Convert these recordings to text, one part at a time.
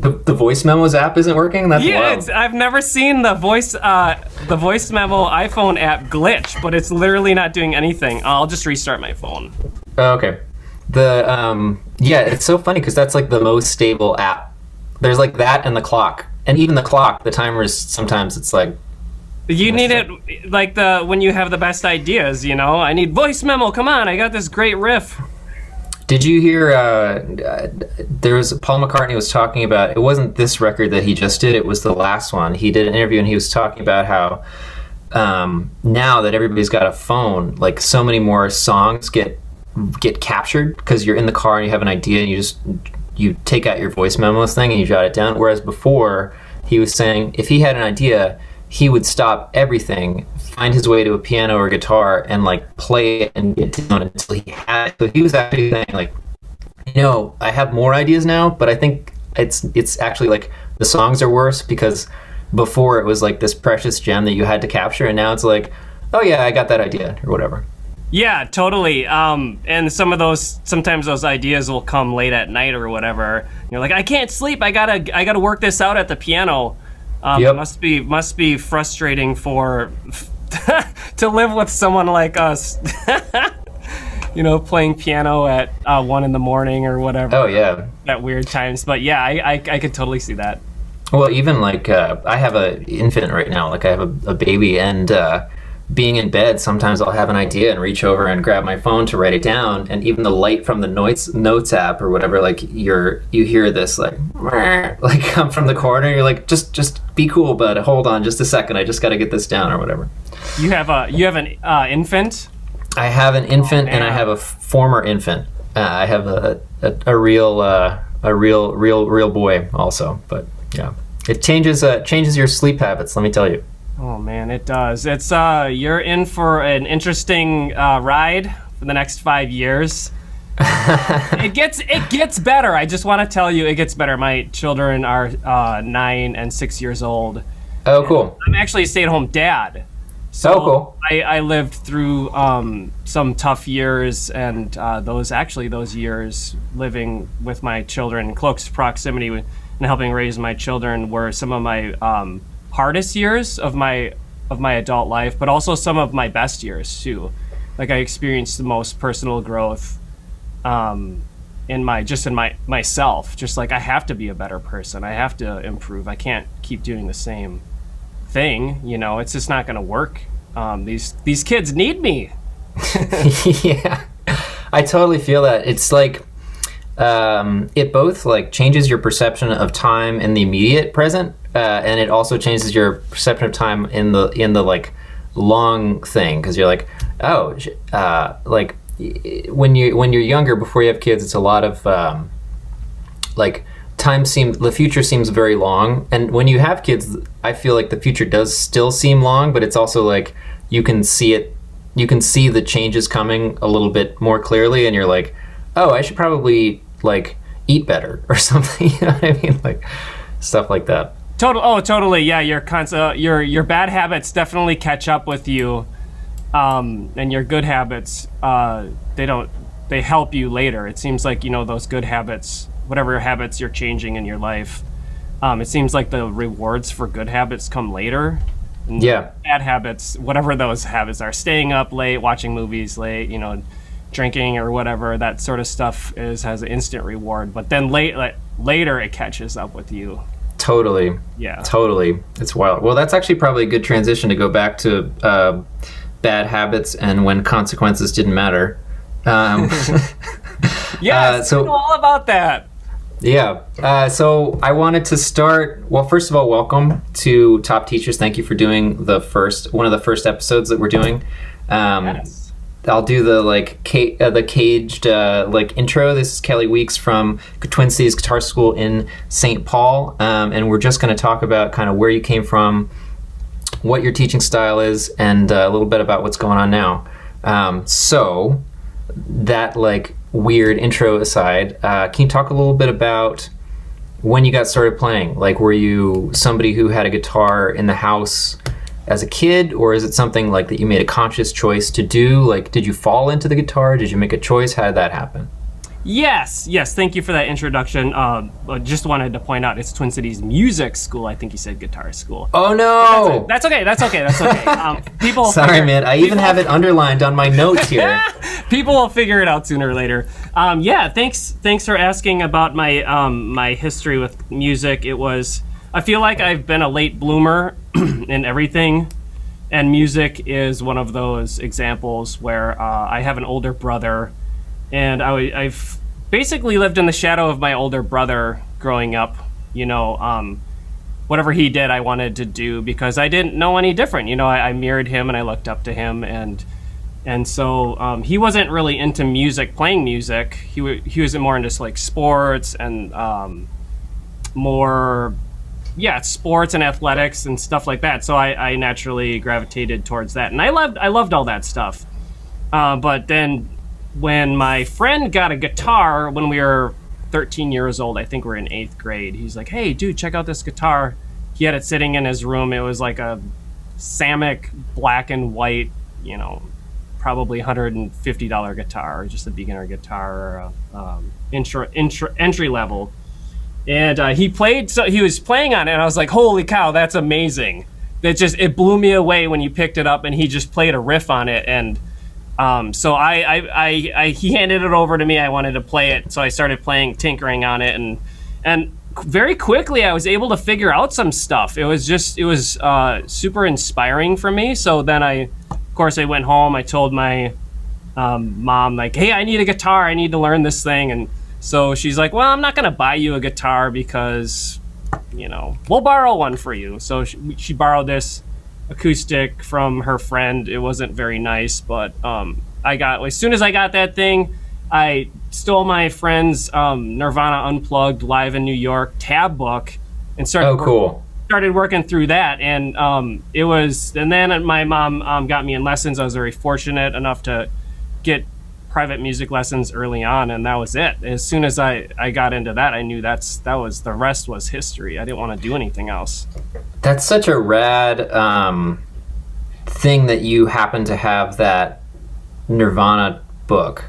The voice memos app isn't working? That's wild. I've never seen the voice memo iPhone app glitch, but it's literally not doing anything. I'll just restart my phone. Oh, okay. It's so funny because that's like the most stable app. There's like that and the clock. And even the clock, the timers, sometimes it's like... You need it like when you have the best ideas, you know? I need voice memo, come on, I got this great riff. Did you hear, there was, Paul McCartney was talking about, it wasn't this record that he just did, it was the last one. He did an interview and he was talking about how now that everybody's got a phone, like so many more songs get captured because you're in the car and you have an idea and you take out your voice memos thing and you jot it down. Whereas before, he was saying if he had an idea, he would stop everything, find his way to a piano or guitar, and like play it and get down until he had it. So he was actually saying like, I have more ideas now, but I think it's actually like the songs are worse because before it was like this precious gem that you had to capture, and now it's like, oh yeah, I got that idea or whatever. Yeah, totally. And sometimes those ideas will come late at night or whatever. You're like, I can't sleep. I gotta work this out at the piano. Yep. It must be frustrating to live with someone like us. Playing piano at 1 a.m. or whatever. Oh yeah. At weird times, but yeah, I could totally see that. Well, even like I have an infant right now. Like I have a baby, and being in bed, sometimes I'll have an idea and reach over and grab my phone to write it down, and even the light from the notes app or whatever, like you hear this like come from the corner. You're like, just be cool, bud. Hold on, just a second. I just got to get this down or whatever. You have an infant. I have an infant, and I have a former infant. I have a real boy also, but yeah, it changes your sleep habits. Let me tell you. Oh man, it does. It's you're in for an interesting ride for the next 5 years. It gets better. I just want to tell you, it gets better. My children are 9 and 6 years old. Oh, cool. I'm actually a stay-at-home dad. So cool. I lived through some tough years, and those years living with my children in close proximity and helping raise my children were some of my hardest years of my adult life, but also some of my best years too. Like I experienced the most personal growth in myself. Just like I have to be a better person. I have to improve. I can't keep doing the same thing. It's just not going to work. These kids need me. Yeah, I totally feel that. It's like it both like changes your perception of time in the immediate present, and it also changes your perception of time in the like long thing, because you're like, like when you're younger, before you have kids, it's a lot of like the future seems very long, and when you have kids, I feel like the future does still seem long, but it's also like you can see the changes coming a little bit more clearly, and you're like, oh, I should probably like eat better or something. You know what I mean? Like stuff like that. Totally. Yeah, your bad habits definitely catch up with you, and your good habits they help you later. It seems like those good habits, whatever habits you're changing in your life, it seems like the rewards for good habits come later. And yeah. Bad habits, whatever those habits are, staying up late, watching movies late, drinking or whatever, that sort of stuff has an instant reward. But then later it catches up with you. Totally. Yeah. Totally. It's wild. Well, that's actually probably a good transition to go back to bad habits and when consequences didn't matter. Yes, I know all about that. Yeah. So I wanted to start. Well, first of all, welcome to Top Teachers. Thank you for doing one of the first episodes that we're doing. Yes. I'll do the caged intro. This is Kelly Weeks from Twin Cities Guitar School in St. Paul, and we're just going to talk about kind of where you came from, what your teaching style is, and a little bit about what's going on now. So that weird intro aside, can you talk a little bit about when you got started playing? Like, were you somebody who had a guitar in the house as a kid, or is it something like that you made a conscious choice to do? Like, did you fall into the guitar? Did you make a choice? How did that happen? Yes, yes. Thank you for that introduction. I just wanted to point out it's Twin Cities Music School. I think you said guitar school. Oh no! That's okay. That's okay. That's okay. People. Sorry, man. I even have it underlined on my notes here. People will figure it out sooner or later. Yeah. Thanks for asking about my my history with music. I feel like I've been a late bloomer in everything, and music is one of those examples where I have an older brother. And I've basically lived in the shadow of my older brother growing up. You know, whatever he did, I wanted to do because I didn't know any different. You know, I mirrored him and I looked up to him, and so he wasn't really into music, playing music. He was more into like sports and sports and athletics and stuff like that. So I naturally gravitated towards that, and I loved all that stuff. But then, when my friend got a guitar when we were 13 years old, I think we were in 8th grade, he's like, hey, dude, check out this guitar. He had it sitting in his room. It was like a Samick black and white, you know, probably $150 guitar, just a beginner guitar, entry level. And he was playing on it, and I was like, holy cow, that's amazing. It blew me away when you picked it up and he just played a riff on it. And so he handed it over to me. I wanted to play it, so I started tinkering on it, and very quickly I was able to figure out some stuff. It was super inspiring for me. So then I went home. I told my mom, like, hey, I need a guitar. I need to learn this thing. And so she's like, well, I'm not gonna buy you a guitar because, you know, we'll borrow one for you. So she borrowed this acoustic from her friend. It wasn't very nice, but as soon as I got that thing, I stole my friend's Nirvana Unplugged Live in New York tab book and started working through that. And then my mom got me in lessons. I was very fortunate enough to get private music lessons early on, and that was it. As soon as I got into that, I knew the rest was history. I didn't want to do anything else. That's such a rad thing that you happen to have that Nirvana book,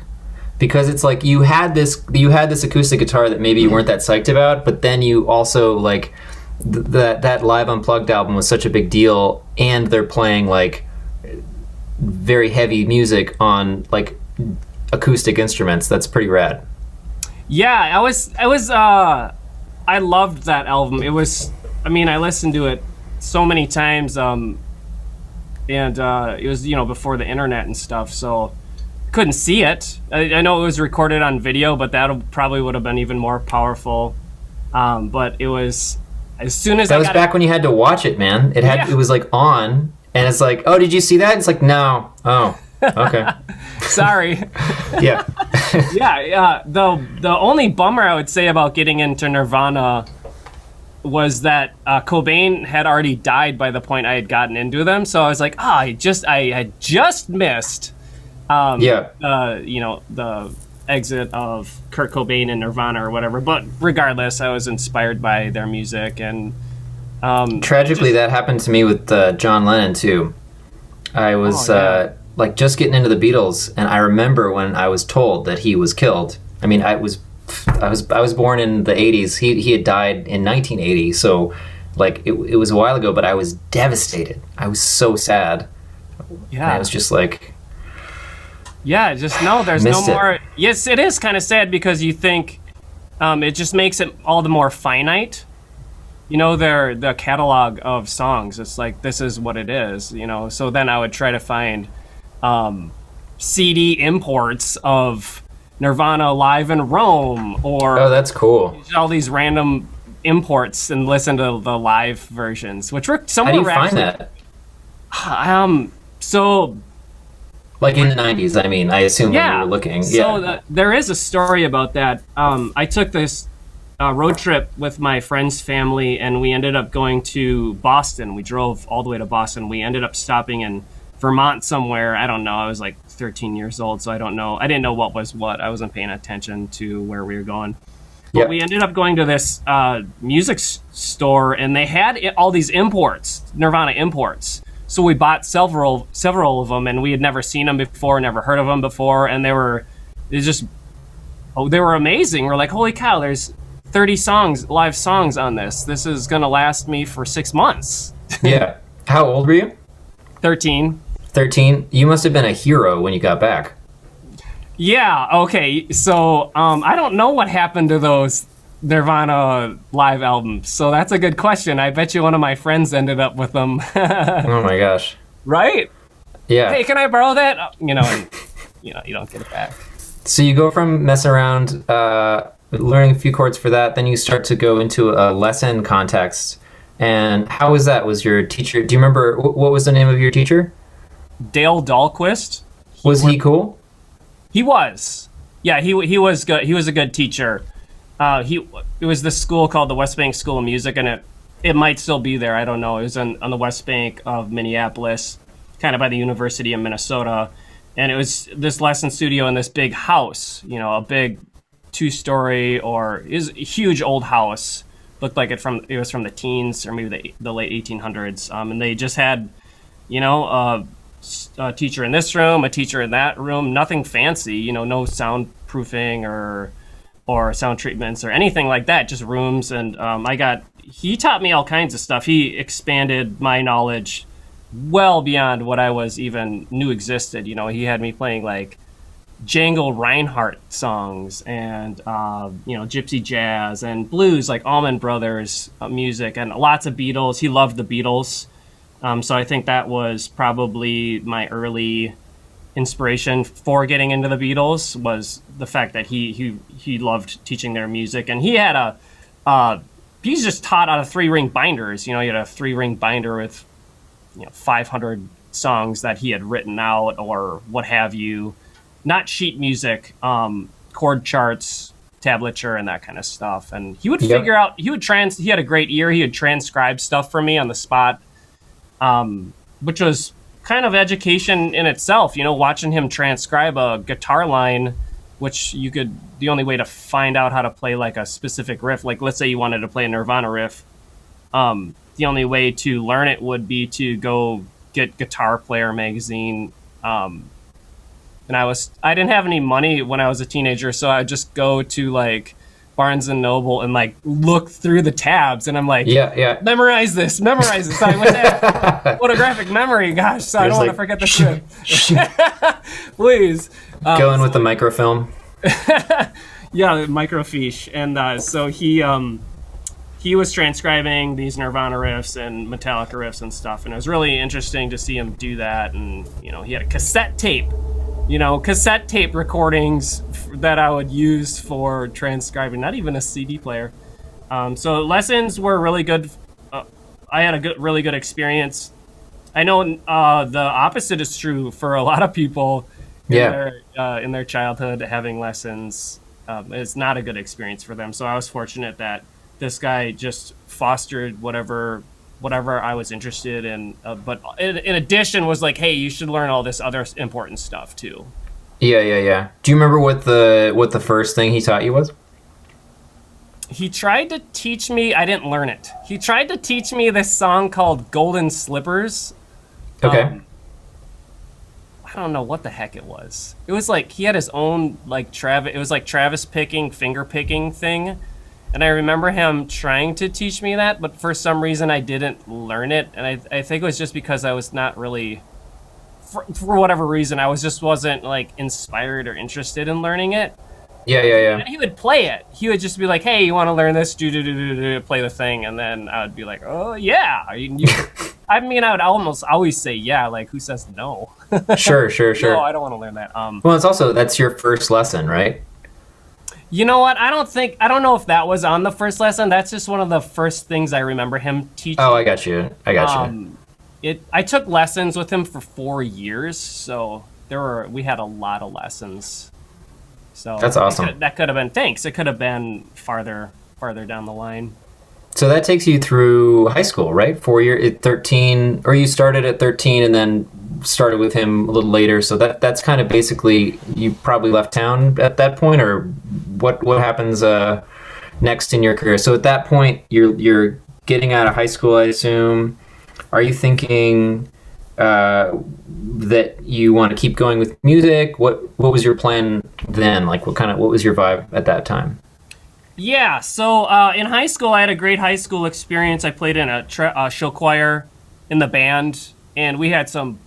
because it's like you had this acoustic guitar that maybe you weren't that psyched about, but then you also like that Live Unplugged album was such a big deal, and they're playing like very heavy music on like acoustic instruments. That's pretty rad. Yeah, I loved that album. I listened to it so many times, and it was, you know, before the internet and stuff, so couldn't see it. I know it was recorded on video, but that probably would have been even more powerful. But it was, as soon as that was back when you had to watch it, man. It was like on, and it's like, oh, did you see that? It's like, no. Oh, okay. Sorry. Yeah. Yeah. The only bummer I would say about getting into Nirvana was that Cobain had already died by the point I had gotten into them. So I was like, I had just missed, the exit of Kurt Cobain and Nirvana or whatever. But regardless, I was inspired by their music, and tragically, that happened to me with John Lennon too. I was like just getting into the Beatles, and I remember when I was told that he was killed. I mean, I was born in the 80s. He had died in 1980, so like it was a while ago, but I was devastated. I was so sad. Yeah. And I was just like, yeah, just no, there's no more. Yes, it is kind of sad because you think it just makes it all the more finite. You know, the catalog of songs, it's like, this is what it is, you know. So then I would try to find CD imports of Nirvana live in Rome, or oh, that's cool. All these random imports, and listen to the live versions, which were somewhat. How do you find that? So like in the 90s, I mean, I assume when you were looking. So there is a story about that. I took this road trip with my friend's family, and we ended up going to Boston. We drove all the way to Boston. We ended up stopping in Vermont somewhere. I don't know. I was like 13 years old, so I don't know. I didn't know what was what. I wasn't paying attention to where we were going. But we ended up going to this music store, and they had all these imports, Nirvana imports. So we bought several of them, and we had never seen them before, never heard of them before, and they just Oh, they were amazing. We're like, holy cow, there's 30 songs, live songs on this. This is going to last me for 6 months. Yeah. How old were you? 13. 13. You must have been a hero when you got back. Yeah, okay. So I don't know what happened to those Nirvana live albums. So that's a good question. I bet you one of my friends ended up with them. Oh my gosh. Right? Yeah. Hey, can I borrow that? You know, and you don't get it back. So you go from messing around, learning a few chords for that, then you start to go into a lesson context. And how was that? Was your teacher, do you remember, what was the name of your teacher? Dale Dahlquist. Was he cool? He was. Yeah, he was good. He was a good teacher. It was this school called the West Bank School of Music, and it might still be there. I don't know. It was on the West Bank of Minneapolis, kind of by the University of Minnesota. And it was this lesson studio in this big house, a big 2-story is a huge old house. Looked like it was from the teens or maybe the late 1800s. And they just had, a teacher in this room, a teacher in that room, nothing fancy, no soundproofing or sound treatments or anything like that, just rooms. And he taught me all kinds of stuff. He expanded my knowledge well beyond what I was even knew existed. He had me playing like Django Reinhardt songs and gypsy jazz and blues, like Allman Brothers music, and lots of Beatles. He loved the Beatles, so I think that was probably my early inspiration for getting into the Beatles, was the fact that he loved teaching their music. And he had he's just taught out of 3-ring binders. He had a 3-ring binder with 500 songs that he had written out or what have you. Not sheet music, chord charts, tablature, and that kind of stuff. And he would figure out, he had a great ear. He would transcribe stuff for me on the spot, which was kind of education in itself, watching him transcribe a guitar line, which the only way to find out how to play like a specific riff, like let's say you wanted to play a Nirvana riff, the only way to learn it would be to go get Guitar Player magazine, and I didn't have any money when I was a teenager, so I'd just go to like Barnes and Noble and like look through the tabs, and I'm like, yeah, memorize this. I went to have photographic memory, gosh, so I don't want to forget the shit. Please. Go in with the microfilm. Yeah, microfiche. And so he was transcribing these Nirvana riffs and Metallica riffs and stuff, and it was really interesting to see him do that. And he had a cassette tape recordings that I would use for transcribing, not even a CD player. So lessons were really good. I had a really good experience. I know the opposite is true for a lot of people in their childhood. Having lessons is not a good experience for them. So I was fortunate that this guy just fostered whatever I was interested in, but in addition was like, hey, you should learn all this other important stuff too. Yeah. Do you remember what the first thing he taught you was? He tried to teach me, I didn't learn it. He tried to teach me this song called Golden Slippers. Okay. I don't know what the heck it was. It was like, he had his own, like, it was like Travis picking, finger picking thing. And I remember him trying to teach me that, but for some reason I didn't learn it. And I think it was just because I was not really, for whatever reason, I wasn't like inspired or interested in learning it. Yeah. And he would play it. He would just be like, hey, you want to learn this? Play the thing. And then I would be like, oh, yeah. I mean, I would almost always say, yeah, like who says no? Sure. No, I don't want to learn that. Well, that's your first lesson, right? You know what? I don't know if that was on the first lesson. That's just one of the first things I remember him teaching. Oh, I got you. I took lessons with him for 4 years, so we had a lot of lessons. So that's awesome. That could have been, thanks. It could have been farther down the line. So that takes you through high school, right? 4 years at 13, or you started at 13 and then started with him a little later. So that's kind of basically, you probably left town at that point, or what happens next in your career? So at that point, you're getting out of high school, I assume. Are you thinking, that you want to keep going with music? What was your plan then? Like, what was your vibe at that time? Yeah, so in high school, I had a great high school experience. I played in a show choir in the band, and we had some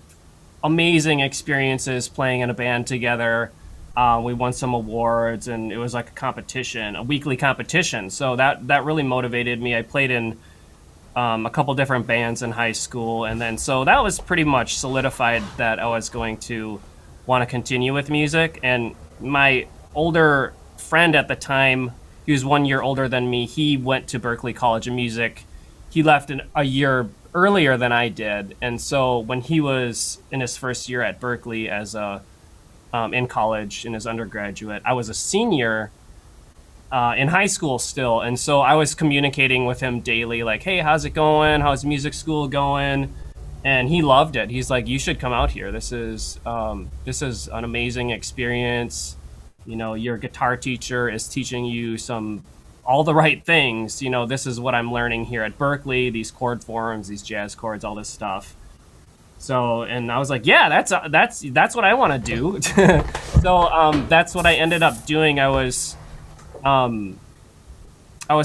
amazing experiences playing in a band together. We won some awards, and it was like a competition, a weekly competition. So that really motivated me. I played in a couple different bands in high school, and then so that was pretty much solidified that I was going to want to continue with music. And my older friend at the time, he was 1 year older than me. He went to Berklee College of Music. He left a year earlier than I did, and so when he was in his first year at Berklee as in college in his undergraduate, I was a senior in high school still, and so I was communicating with him daily, like, "Hey, how's it going? How's music school going?" And he loved it. He's like, "You should come out here. This is an amazing experience. You know, your guitar teacher is teaching you all the right things. You know, this is what I'm learning here at Berklee, these chord forms, these jazz chords, all this stuff." So, and I was like, "Yeah, that's what I want to do." So that's what I ended up doing. I was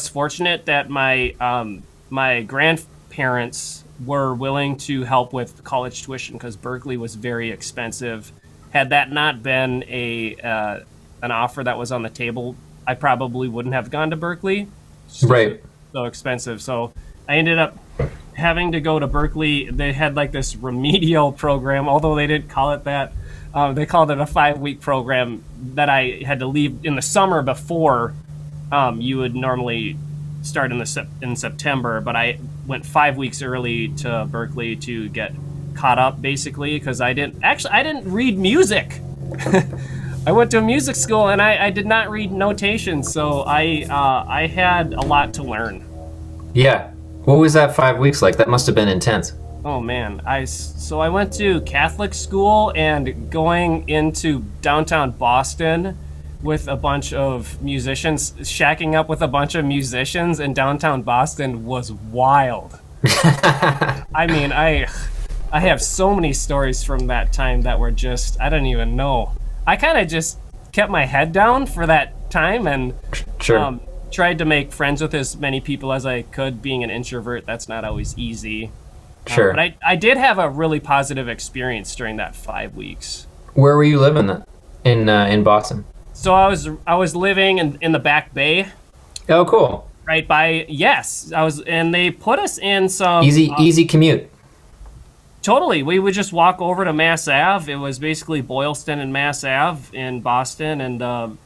fortunate that my grandparents were willing to help with college tuition because Berklee was very expensive. Had that not been an offer that was on the table, I probably wouldn't have gone to Berklee. Right. So expensive. So I ended up having to go to Berklee. They had like this remedial program, although they didn't call it that. They called it a 5-week program that I had to leave in the summer before you would normally start in September. But I went 5 weeks early to Berklee to get caught up, basically, because I didn't read music. I went to a music school and I did not read notation, so I had a lot to learn. Yeah. What was that 5 weeks like? That must have been intense. Oh man, I went to Catholic school, and going into downtown Boston with a bunch of musicians, shacking up with a bunch of musicians in downtown Boston was wild. I mean, I have so many stories from that time that were just, I don't even know. I kind of just kept my head down for that time and Sure. Tried to make friends with as many people as I could. Being an introvert, that's not always easy. Sure. But I did have a really positive experience during that 5 weeks. Where were you living in Boston? So I was living in the Back Bay. Oh, cool. Right by, yes, and they put us in some Easy commute. Totally. We would just walk over to Mass Ave. It was basically Boylston and Mass Ave in Boston, and the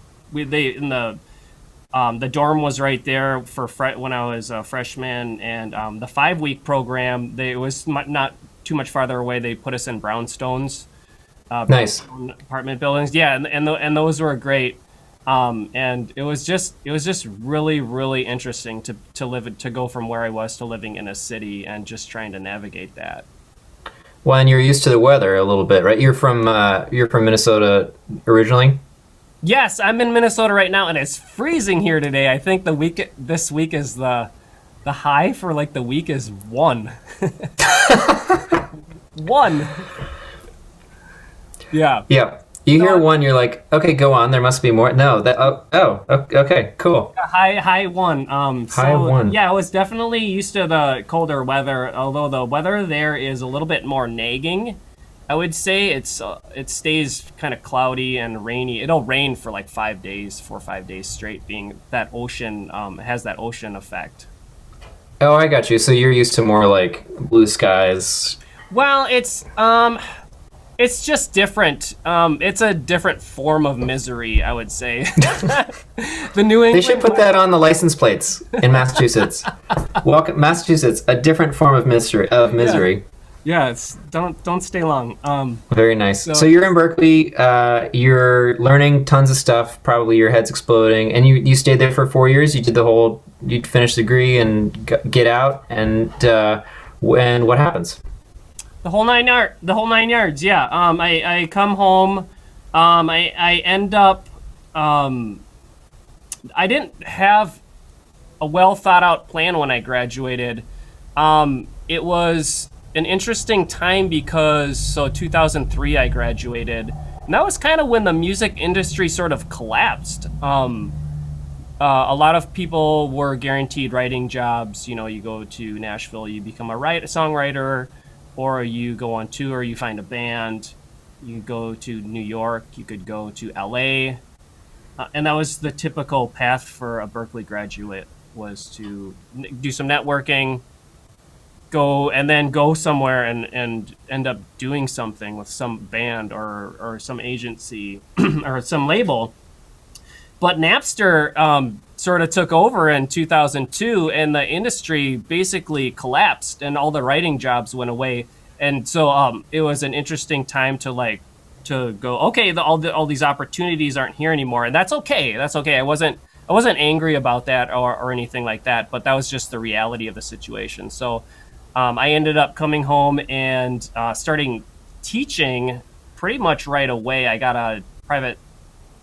dorm was right there for when I was a freshman. And the 5-week program, it was not too much farther away. They put us in brownstones, Nice. apartment buildings. Yeah, and those were great. And it was just really, really interesting to go from where I was to living in a city and just trying to navigate that. Well, and you're used to the weather a little bit, right? You're from Minnesota originally? Yes, I'm in Minnesota right now, and it's freezing here today. I think this week is the high for like the week is 1. 1. Yeah. Yeah. You hear 1, you're like, okay, go on. There must be more. No, okay, cool. High 1. High 1. Yeah, I was definitely used to the colder weather. Although the weather there is a little bit more nagging, I would say it stays kind of cloudy and rainy. It'll rain for like 4 or 5 days straight. Being that ocean has that ocean effect. Oh, I got you. So you're used to more like blue skies. Well, it's just different. It's a different form of misery, I would say. The New England. They should put that on the license plates in Massachusetts. Welcome, Massachusetts, a different form of misery. Yeah, don't stay long. Very nice. So you're in Berklee. You're learning tons of stuff. Probably your head's exploding, and you stayed there for 4 years. You did you finished the degree and get out, and what happens? The whole nine yards. Yeah. I come home. I end up. I didn't have a well thought out plan when I graduated. It was an interesting time because 2003 I graduated, and that was kind of when the music industry sort of collapsed. A lot of people were guaranteed writing jobs. You go to Nashville, you become a songwriter, or you go on tour, you find a band. You go to New York, you could go to LA, and that was the typical path for a Berklee graduate, was to do some networking, go somewhere and end up doing something with some band or some agency or some label. But Napster sort of took over in 2002, and the industry basically collapsed, and all the writing jobs went away. And so it was an interesting time to go, okay, all these opportunities aren't here anymore, and that's okay. That's okay. I wasn't angry about that or anything like that, but that was just the reality of the situation. So I ended up coming home and starting teaching pretty much right away. I got a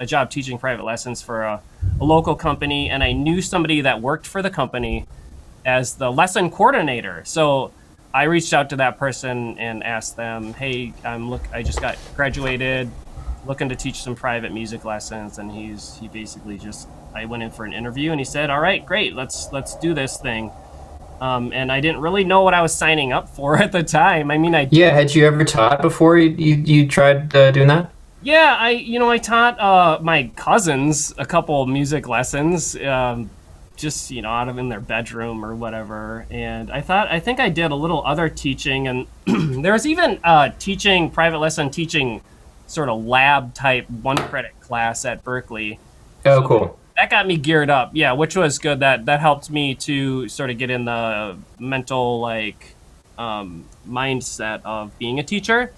job teaching private lessons for a local company, and I knew somebody that worked for the company as the lesson coordinator. So I reached out to that person and asked them, hey, I just got graduated, looking to teach some private music lessons. And he basically I went in for an interview, and he said, all right, great, let's do this thing. And I didn't really know what I was signing up for at the time. I mean, had you ever taught before you tried doing that? Yeah, I taught my cousins a couple music lessons, just out of in their bedroom or whatever. And I think I did a little other teaching, and there was even private lesson teaching, sort of lab type 1-credit class at Berklee. Oh, so cool. That got me geared up, yeah, which was good. That helped me to sort of get in the mental mindset of being a teacher.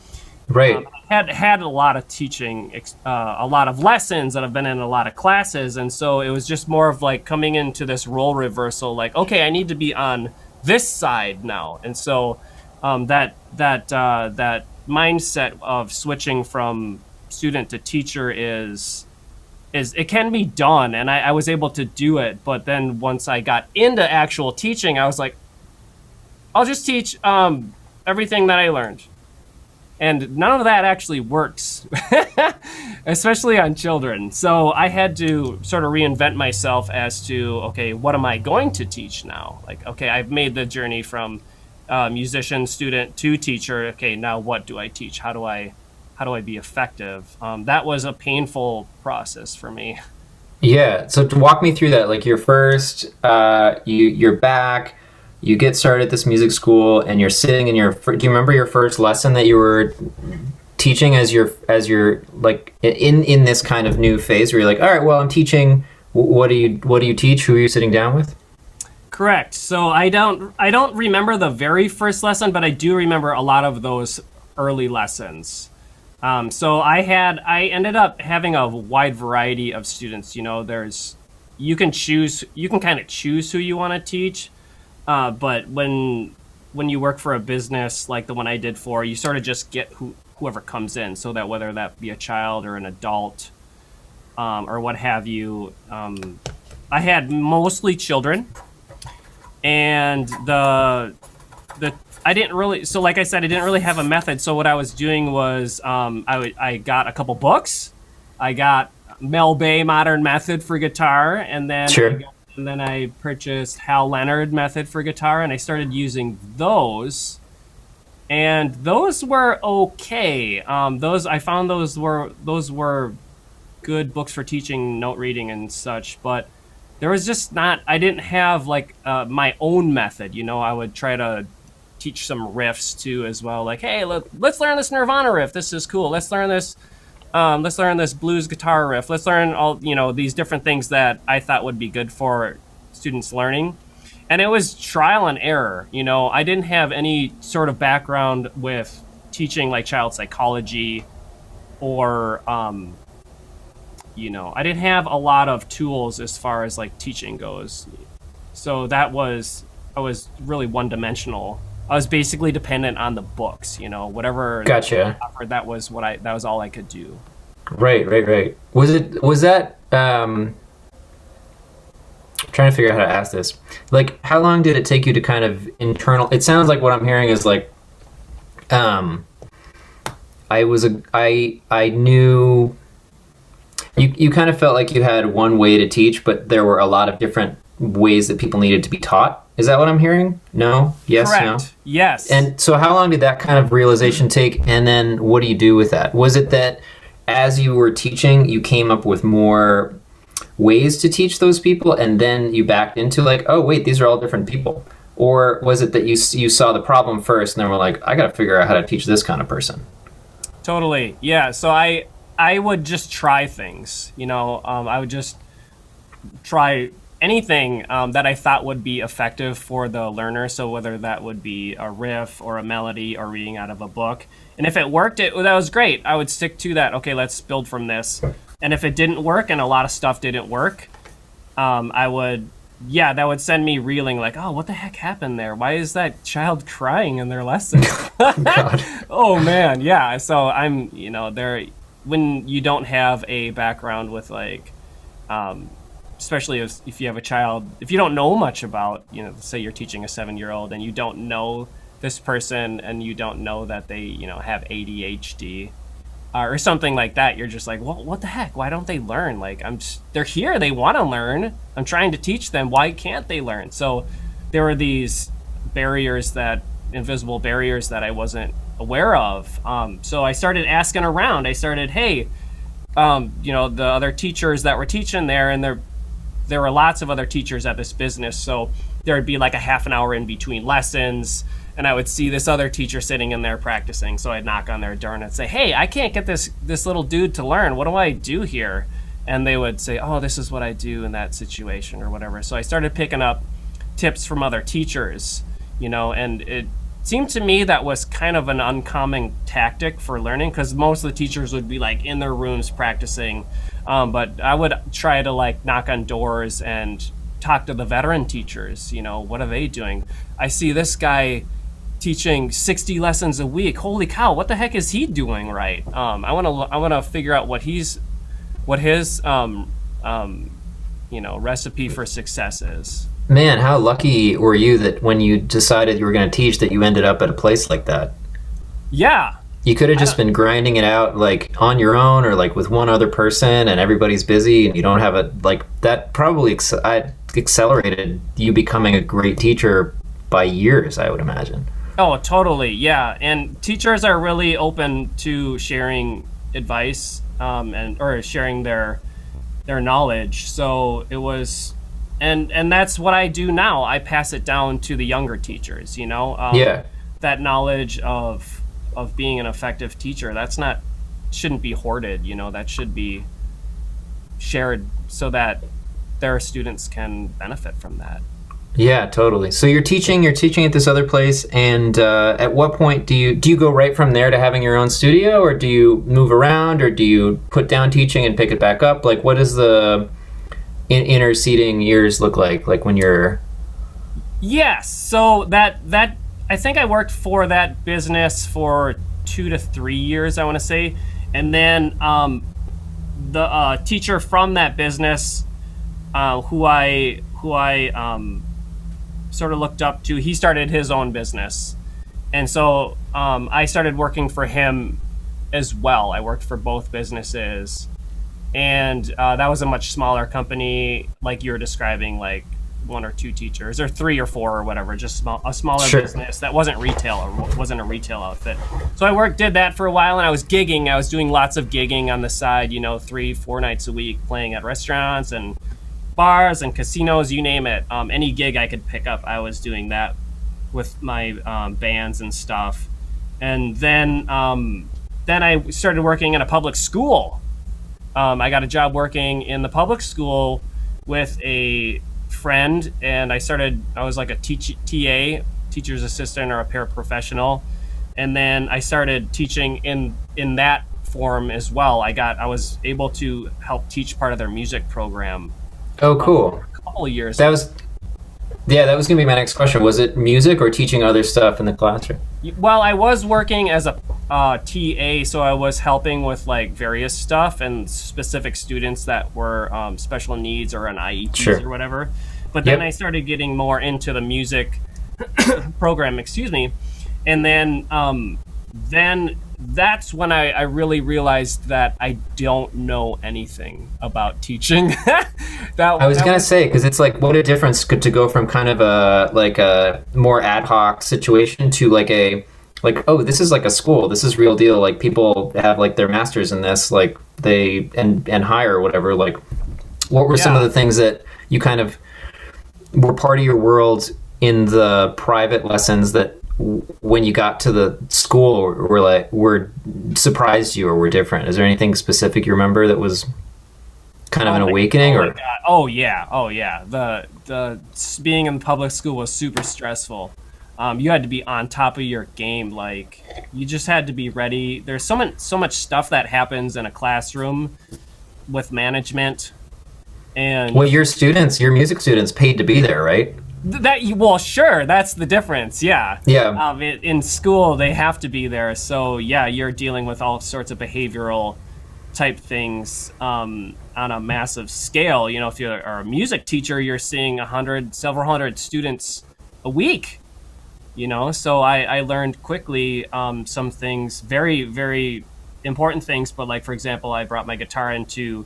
Right. Had a lot of teaching, a lot of lessons that I've been in a lot of classes, and so it was just more of coming into this role reversal. Okay, I need to be on this side now, and so that mindset of switching from student to teacher is it can be done, and I was able to do it. But then once I got into actual teaching, I was like, I'll just teach everything that I learned. And none of that actually works, especially on children. So I had to sort of reinvent myself as to, okay, what am I going to teach now? Okay, I've made the journey from musician, student to teacher. Okay, now what do I teach? How do I be effective? That was a painful process for me. Yeah. So to walk me through that, your first, you're back. You get started at this music school, and you're sitting in do you remember your first lesson that you were teaching as you're in this kind of new phase where you're like, all right, well, I'm teaching. What do you teach? Who are you sitting down with? Correct. So I don't remember the very first lesson, but I do remember a lot of those early lessons. So I ended up having a wide variety of students. You can kind of choose who you want to teach. But when you work for a business like the one I did for, you sort of just get whoever comes in, so that whether that be a child or an adult, or what have you. I had mostly children, and I didn't really. So like I said, I didn't really have a method. So what I was doing was I got a couple books. I got Mel Bay Modern Method for guitar, and then Sure. And then I purchased Hal Leonard Method for guitar, and I started using those. And those were okay. I found those were good books for teaching note reading and such. But there was just I didn't have my own method. I would try to teach some riffs too as well. Hey, let's learn this Nirvana riff. This is cool. Let's learn this blues guitar riff. Let's learn all, these different things that I thought would be good for students learning. And it was trial and error. I didn't have any sort of background with teaching child psychology or, I didn't have a lot of tools as far as teaching goes. So I was really one-dimensional. I was basically dependent on the books, whatever. Gotcha. That was all I could do. Right. Was that trying to figure out how to ask this. How long did it take you to kind of it sounds like what I'm hearing is um, I knew you kind of felt like you had one way to teach, but there were a lot of different ways that people needed to be taught. Is that what I'm hearing? No? Yes? Correct. No? Yes. And so how long did that kind of realization take, and then what do you do with that? Was it that as you were teaching, you came up with more ways to teach those people, and then you backed into like, oh wait, these are all different people? Or was it that you saw the problem first and then were like, I got to figure out how to teach this kind of person? Totally. Yeah. So I would just try things, I would just try anything that I thought would be effective for the learner. So whether that would be a riff or a melody or reading out of a book. And if it worked, that was great. I would stick to that. Okay, let's build from this. And if it didn't work, and a lot of stuff didn't work, that would send me reeling like, oh, what the heck happened there? Why is that child crying in their lesson? Oh, man. Yeah. So I'm, there, when you don't have a background with like, especially if you have a child, if you don't know much about, say you're teaching a 7-year-old and you don't know this person and you don't know that they, have ADHD or something like that, you're just like, well, what the heck? Why don't they learn? Like, they're here. They want to learn. I'm trying to teach them. Why can't they learn? So there were these invisible barriers that I wasn't aware of. So I started asking around. I started, hey, the other teachers that were teaching there, and there were lots of other teachers at this business. So there would be like a half an hour in between lessons, and I would see this other teacher sitting in there practicing. So I'd knock on their door and I'd say, hey, I can't get this little dude to learn. What do I do here? And they would say, oh, this is what I do in that situation or whatever. So I started picking up tips from other teachers, and it seemed to me that was kind of an uncommon tactic for learning, because most of the teachers would be like in their rooms practicing. But I would try to like knock on doors and talk to the veteran teachers. What are they doing? I see this guy teaching 60 lessons a week. Holy cow, what the heck is he doing right? I want to figure out what his recipe for success is. Man, how lucky were you that when you decided you were going to teach that you ended up at a place like that? Yeah. You could have just been grinding it out like on your own or like with one other person, and everybody's busy and you don't have that probably accelerated you becoming a great teacher by years, I would imagine. Oh, totally. Yeah. And teachers are really open to sharing advice or sharing their knowledge. So it was, and that's what I do now. I pass it down to the younger teachers, that knowledge of being an effective teacher. Shouldn't be hoarded, that should be shared so that their students can benefit from that. Yeah, totally. So you're teaching at this other place, and at what point do you go right from there to having your own studio, or do you move around, or do you put down teaching and pick it back up? Like, what does the interceding years look like when you're... Yes. So that I think I worked for that business for 2 to 3 years, I want to say, and then the teacher from that business, who I sort of looked up to, he started his own business, and so I started working for him as well. I worked for both businesses, and that was a much smaller company, like you're describing, like 1 or 2 teachers, or 3 or 4 or whatever, just a smaller Sure. business that wasn't retail or wasn't a retail outfit. So I did that for a while, and I was gigging. I was doing lots of gigging on the side, 3-4 nights a week, playing at restaurants and bars and casinos, you name it. Any gig I could pick up, I was doing that with my bands and stuff. And then I started working in a public school. I got a job working in the public school with a friend, and I was like a TA, teacher's assistant, or a paraprofessional. And then I started teaching in that form as well. I was able to help teach part of their music program. Oh, cool. A couple of years. That was going to be my next question. Was it music or teaching other stuff in the classroom? Well, I was working as a TA, so I was helping with like various stuff and specific students that were special needs or on IEPs Sure. or whatever. But then Yep. I started getting more into the music program, and then then that's when I really realized that I don't know anything about teaching. I was that gonna was say, because it's like, what a difference to go from kind of a more ad hoc situation to like oh, this is like a school, this is real deal, like people have like their masters in this, like they and hire or whatever. Like, what were some of yeah. the things that you kind of were part of your world in the private lessons that when you got to the school were surprised you or were different? Is there anything specific you remember that was kind of an awakening? Oh my Or god. Oh yeah. The being in public school was super stressful. You had to be on top of your game. Like you just had to be ready. There's so much stuff that happens in a classroom with management, and well, your music students paid to be there, right? well, sure, that's the difference. Yeah. Yeah. In school, they have to be there. So yeah, you're dealing with all sorts of behavioral type things on a massive scale. You know, if you're a music teacher, you're seeing several hundred students a week. You know, so I learned quickly some things, very, very important things. But like, for example, I brought my guitar into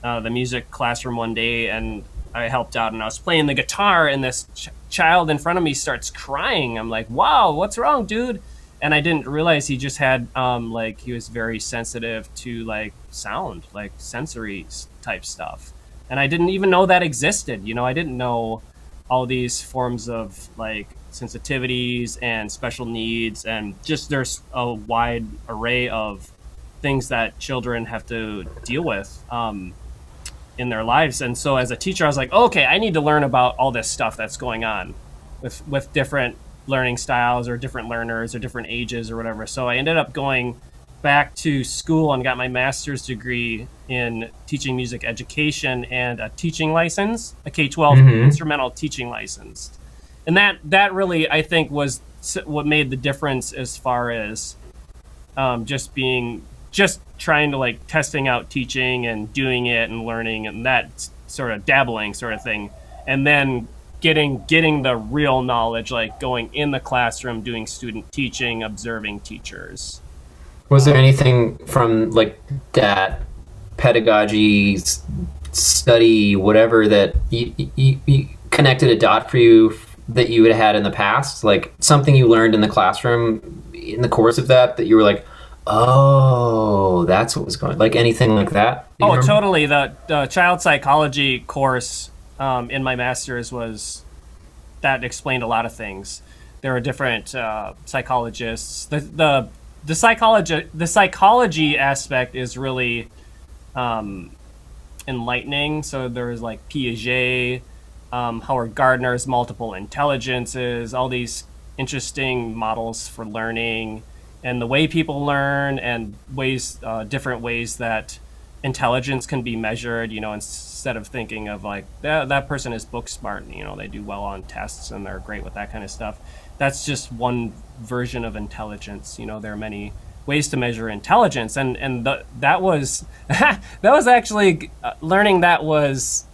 the music classroom one day and I helped out and I was playing the guitar and this child in front of me starts crying. I'm like, wow, what's wrong, dude? And I didn't realize he just had like he was very sensitive to like sound, like sensory type stuff. And I didn't even know that existed. You know, I didn't know all these forms of like sensitivities and special needs, and just there's a wide array of things that children have to deal with in their lives. And so as a teacher, I was like, okay, I need to learn about all this stuff that's going on with different learning styles or different learners or different ages or whatever. So I ended up going back to school and got my master's degree in teaching music education and a teaching license, a K-12 instrumental teaching license. And that really, I think, was what made the difference as far as just trying to like testing out teaching and doing it and learning and that sort of dabbling sort of thing. And then getting the real knowledge, like going in the classroom, doing student teaching, observing teachers. Was there anything from like that pedagogy study, whatever, that you connected a dot for you that you had had in the past? Like something you learned in the classroom in the course of that you were like, oh, that's what was going on. Like anything like that? Oh, remember? Totally. The child psychology course in my master's that explained a lot of things. There were different psychologists. The psychology aspect is really enlightening. So there was like Piaget, Howard Gardner's multiple intelligences, all these interesting models for learning and the way people learn and different ways that intelligence can be measured, you know, instead of thinking of like that person is book smart, you know, they do well on tests and they're great with that kind of stuff. That's just one version of intelligence. You know, there are many ways to measure intelligence, and that was that was actually learning that was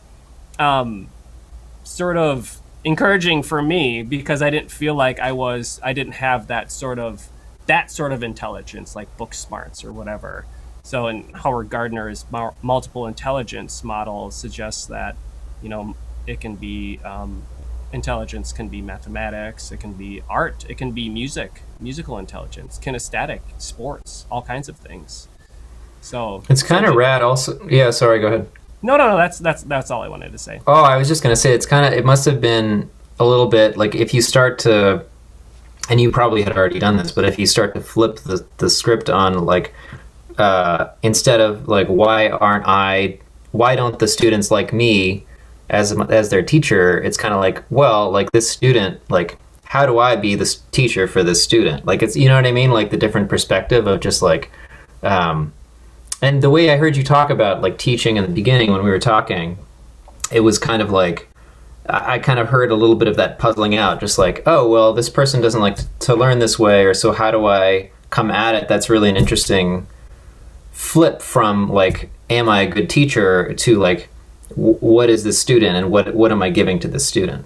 sort of encouraging for me, because I didn't feel like I didn't have that sort of intelligence, like book smarts or whatever. So in Howard Gardner's multiple intelligence model suggests that, you know, it can be intelligence can be mathematics, it can be art, it can be musical intelligence, kinesthetic, sports, all kinds of things. So it's kind of rad also. Yeah, sorry, go ahead. No, that's all I wanted to say. Oh, I was just going to say it must have been a little bit like if you start to, and you probably had already done this, but if you start to flip the script on like instead of like why don't the students like me as their teacher, it's kind of like, well, like this student, like how do I be this teacher for this student? Like it's, you know what I mean? Like the different perspective of just like and the way I heard you talk about like teaching in the beginning when we were talking, it was kind of like I kind of heard a little bit of that puzzling out, just like, oh, well, this person doesn't like to learn this way, or so how do I come at it? That's really an interesting flip from like, am I a good teacher, to like, what is this student and what am I giving to this student?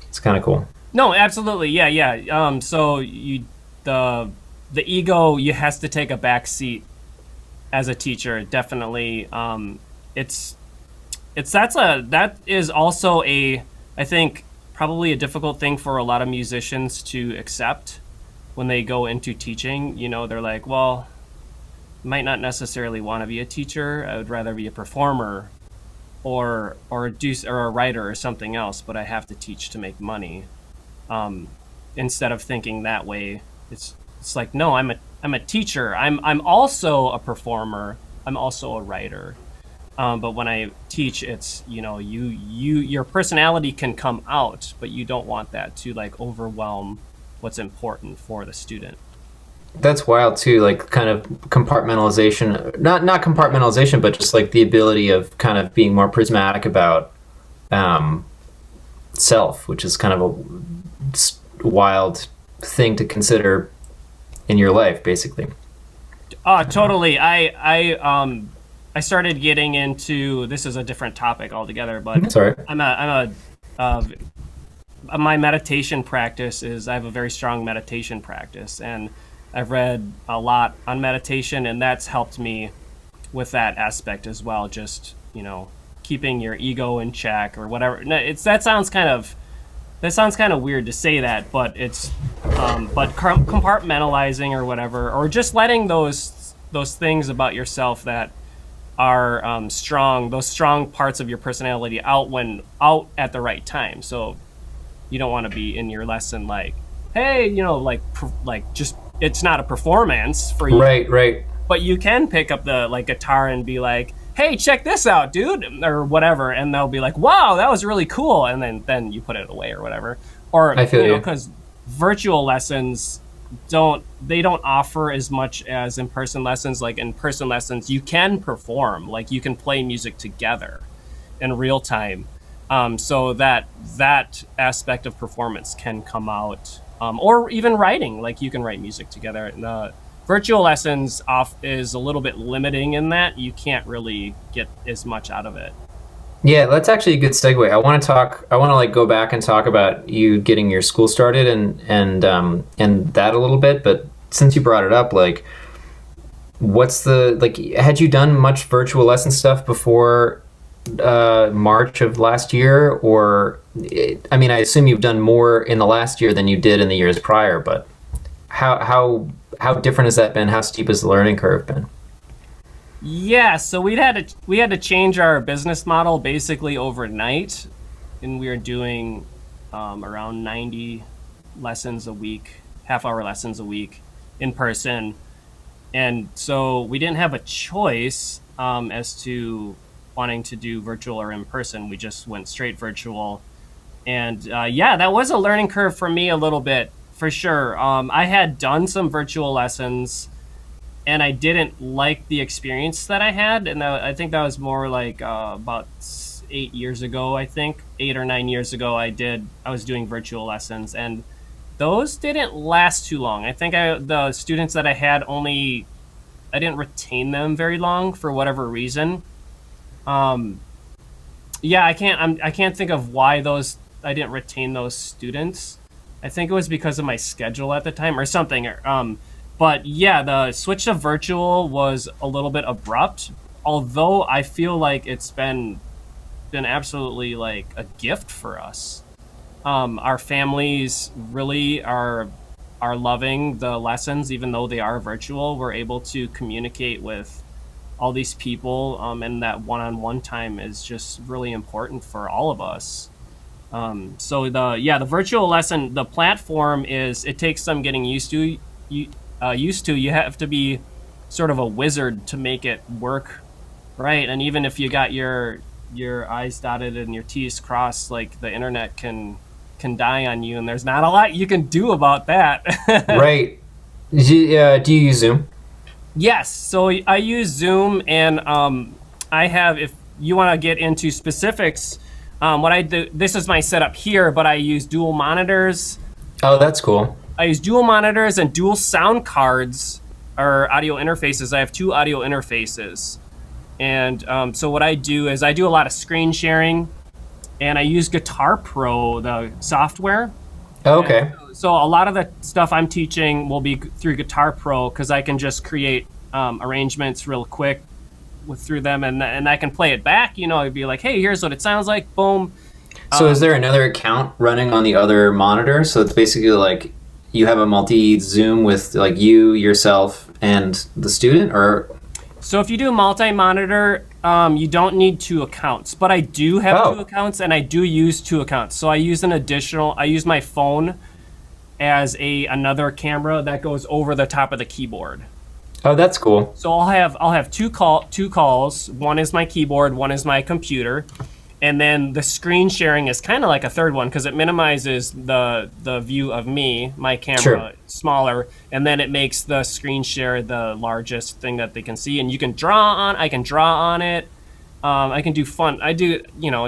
It's kind of cool. No, absolutely. Yeah. So the the ego you has to take a back seat as a teacher, definitely. It's that is also a, I think, probably a difficult thing for a lot of musicians to accept when they go into teaching. You know, they're like, well, might not necessarily want to be a teacher. I would rather be a performer or a writer or something else, but I have to teach to make money. Instead of thinking that way, it's like, no, I'm a teacher. I'm also a performer. I'm also a writer. But when I teach, it's, you know, your personality can come out, but you don't want that to like overwhelm what's important for the student. That's wild too, like kind of compartmentalization, not compartmentalization, but just like the ability of kind of being more prismatic about self, which is kind of a wild thing to consider in your life, basically. Totally. I started getting into, this is a different topic altogether, but Sorry. My meditation practice is, I have a very strong meditation practice, and I've read a lot on meditation, and that's helped me with that aspect as well. Just, you know, keeping your ego in check or whatever. No, that sounds kind of weird to say that, but it's but compartmentalizing or whatever, or just letting those things about yourself that are strong, those strong parts of your personality out at the right time. So you don't want to be in your lesson like, hey, you know, like just, it's not a performance for you. Right. But you can pick up the like guitar and be like, hey, check this out, dude, or whatever, and they'll be like, wow, that was really cool, and then you put it away or whatever. Or, I feel you know, you. because virtual lessons don't offer as much as in-person lessons. Like in-person lessons, you can perform, like you can play music together in real time. So that aspect of performance can come out, or even writing, like you can write music together. And, virtual lessons is a little bit limiting in that you can't really get as much out of it. Yeah, that's actually a good segue. I want to like go back and talk about you getting your school started and that a little bit. But since you brought it up, like, what's had you done much virtual lesson stuff before March of last year? Or, I mean, I assume you've done more in the last year than you did in the years prior, but how different has that been? How steep has the learning curve been? Yeah, so we had to change our business model basically overnight, and we were doing around 90 lessons a week, half-hour lessons a week in person, and so we didn't have a choice as to wanting to do virtual or in person. We just went straight virtual, and yeah, that was a learning curve for me a little bit, for sure. I had done some virtual lessons, and I didn't like the experience that I had. And I think that was more like about 8 years ago, I think. 8 or 9 years ago, I was doing virtual lessons, and those didn't last too long. I think the students that I had I didn't retain them very long for whatever reason. Yeah, I can't think of why I didn't retain those students. I think it was because of my schedule at the time or something. But yeah, the switch to virtual was a little bit abrupt, although I feel like it's been absolutely like a gift for us. Our families really are loving the lessons, even though they are virtual. We're able to communicate with all these people, and that one-on-one time is just really important for all of us. So the virtual lesson, the platform it takes some getting used to. You have to be sort of a wizard to make it work right. And even if you got your I's dotted and your T's crossed, like the internet can die on you, and there's not a lot you can do about that. Right. Do you use Zoom? Yes. So I use Zoom, and I have, if you want to get into specifics, what I do, this is my setup here, but I use dual monitors. Oh, that's cool. I use dual monitors and dual sound cards, or audio interfaces. I have 2 audio interfaces. And so what I do is I do a lot of screen sharing, and I use Guitar Pro, the software. Oh, And okay. so a lot of the stuff I'm teaching will be through Guitar Pro because I can just create arrangements real quick through them, and I can play it back. It'd be like, hey, here's what it sounds like. Boom. So is Um, there another account running on the other monitor? So it's basically like you have a multi Zoom with like you, yourself, and the student, or so if you do multi-monitor, you don't need two accounts. But I do have two oh, accounts, and I do use two accounts. So I use I use my phone as another camera that goes over the top of the keyboard. oh, that's cool. So I'll have two calls. One is my keyboard, one is my computer, and then the screen sharing is kind of like a third one because it minimizes the view of me, my camera, Sure. smaller, and then it makes the screen share the largest thing that they can see. And you can draw on. I can draw on it. I can do fun. I do,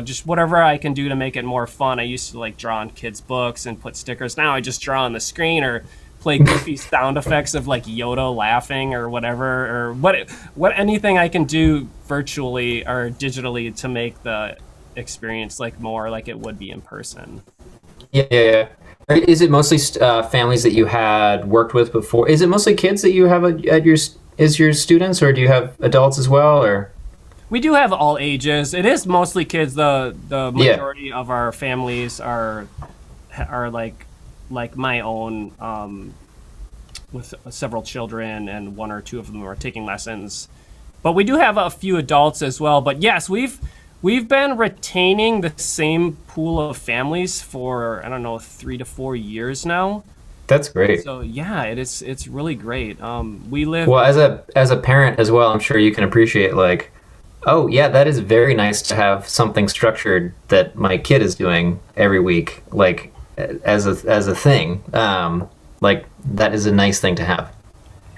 just whatever I can do to make it more fun. I used to like draw on kids' books and put stickers. Now I just draw on the screen or play goofy sound effects of like Yoda laughing or whatever, or what anything I can do virtually or digitally to make the experience like more like it would be in person. Yeah, yeah, yeah. Is it mostly families that you had worked with before? Is it mostly kids that you have at your students, or do you have adults as well? Or We do have all ages. It is mostly kids. The yeah, majority of our families are like my own, with several children, and one or two of them are taking lessons. But we do have a few adults as well. But yes, we've been retaining the same pool of families for, I don't know, 3 to 4 years now. that's great. So yeah, it's really great. We live. Well, as a parent as well, I'm sure you can appreciate like, oh yeah, that is very nice to have something structured that my kid is doing every week, like as a thing. Like that is a nice thing to have.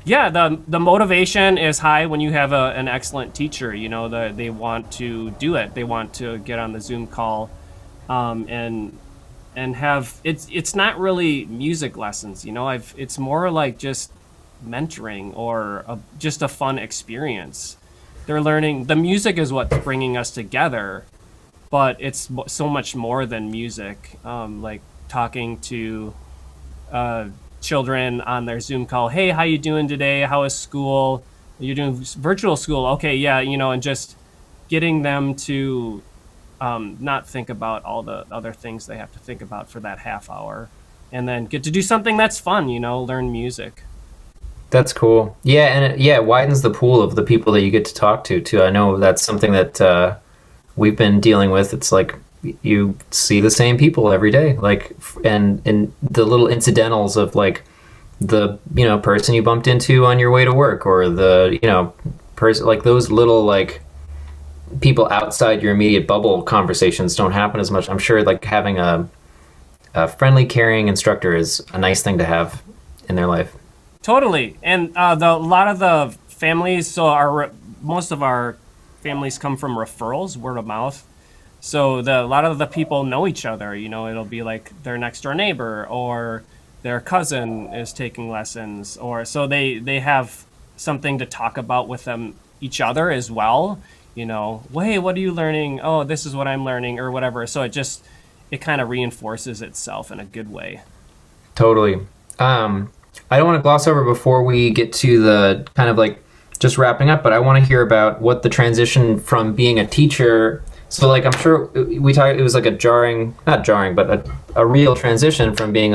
Yeah, the motivation is high when you have an excellent teacher. They want to do it. They want to get on the Zoom call, and have it's not really music lessons. It's more like just mentoring or just a fun experience. They're learning. The music is what's bringing us together, but it's so much more than music. Like talking to children on their Zoom call. Hey, how you doing today? How is school? You're doing virtual school. Okay, yeah, and just getting them to not think about all the other things they have to think about for that half hour, and then get to do something that's fun. Learn music. That's cool. Yeah, and it widens the pool of the people that you get to talk to too. I know that's something that we've been dealing with. It's like you see the same people every day, like and the little incidentals of like the person you bumped into on your way to work, or the person, like those little like people outside your immediate bubble conversations don't happen as much. I'm sure like having a friendly, caring instructor is a nice thing to have in their life. Totally, and a lot of the families. So most of our families come from referrals, word of mouth. So a lot of the people know each other. It'll be like their next door neighbor or their cousin is taking lessons, or so they have something to talk about with them each other as well. Well, hey, what are you learning? Oh, this is what I'm learning, or whatever. So it kind of reinforces itself in a good way. Totally. I don't want to gloss over before we get to the kind of like just wrapping up, but I want to hear about what the transition from being a teacher. So like I'm sure we talked, it was like not jarring, but a real transition from being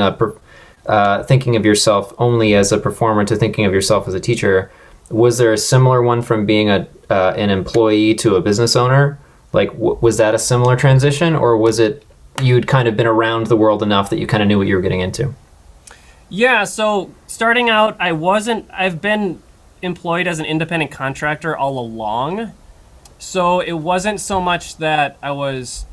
thinking of yourself only as a performer to thinking of yourself as a teacher. Was there a similar one from being an employee to a business owner? Like was that a similar transition, or was it you'd kind of been around the world enough that you kind of knew what you were getting into? Yeah, so starting out, I've been employed as an independent contractor all along. So it wasn't so much that I was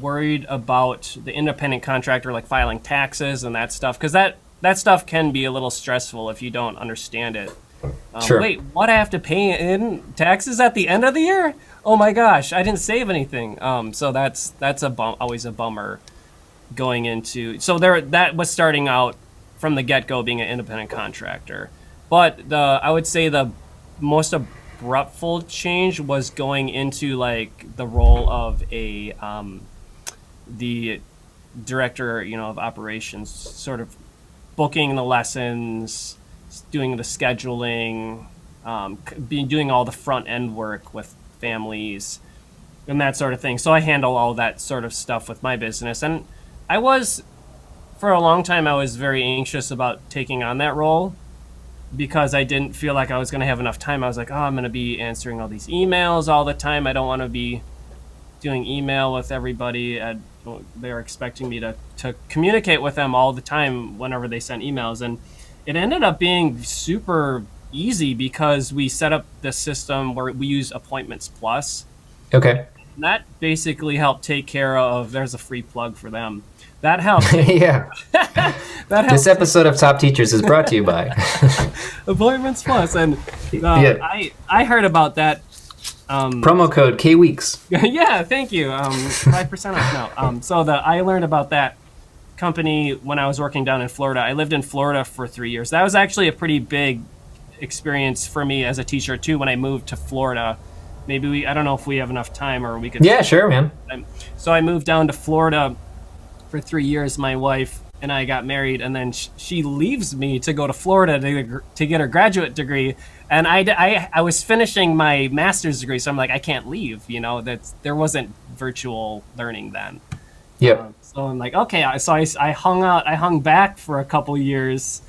worried about the independent contractor, like filing taxes and that stuff, because that stuff can be a little stressful if you don't understand it. Sure. Wait, what, I have to pay in taxes at the end of the year? Oh my gosh, I didn't save anything. So that's always a bummer going into. So that was starting out from the get-go being an independent contractor. But I would say the most abruptful change was going into like the role of the director, of operations, sort of booking the lessons, doing the scheduling, doing all the front end work with families and that sort of thing. So I handle all that sort of stuff with my business. And for a long time, I was very anxious about taking on that role because I didn't feel like I was going to have enough time. I was like, oh, I'm going to be answering all these emails all the time. I don't want to be doing email with everybody. They were expecting me to communicate with them all the time whenever they sent emails. And it ended up being super easy because we set up this system where we use Appointments Plus. Okay. And that basically helped take care of, there's a free plug for them. That helped. Yeah. This episode of Top Teachers is brought to you by Appointments Plus. And I heard about that. Promo code KWeeks. Yeah, thank you. 5% off now. So I learned about that company when I was working down in Florida. I lived in Florida for 3 years. That was actually a pretty big experience for me as a teacher too when I moved to Florida. Maybe I don't know if we have enough time or we could. Yeah, sure, man. So I moved down to Florida for 3 years. My wife and I got married, and then she leaves me to go to Florida to get her graduate degree. And I was finishing my master's degree, so I'm like, I can't leave. There wasn't virtual learning then. Yep. So I'm like, okay. So I hung back for a couple years,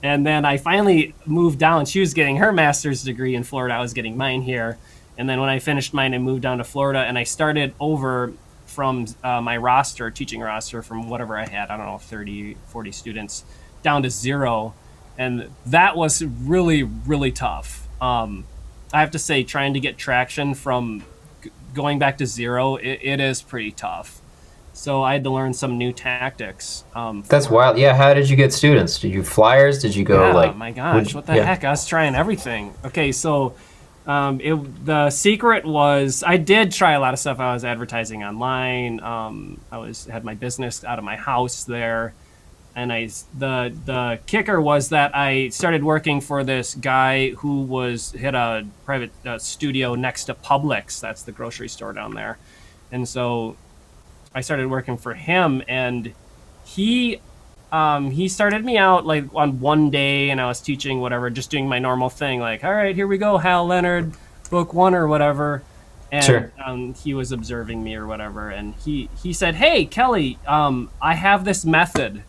and then I finally moved down. She was getting her master's degree in Florida. I was getting mine here. And then when I finished mine, I moved down to Florida, and I started over from my teaching roster, from whatever I had, I don't know, 30, 40 students, down to 0. And that was really, really tough. I have to say, trying to get traction from going back to 0, it is pretty tough. So I had to learn some new tactics. That's wild. Yeah, how did you get students? Did you flyers? Did you go Oh my gosh, what the heck? I was trying everything. Okay, so the secret was I did try a lot of stuff. I was advertising online. Had my business out of my house there. And the kicker was that I started working for this guy who had a private studio next to Publix. That's the grocery store down there. And so I started working for him, and he started me out like on one day, and I was teaching whatever, just doing my normal thing, like, all right, here we go, Hal Leonard, book 1 or whatever. And sure. He was observing me or whatever, and he said, hey, Kelly, I have this method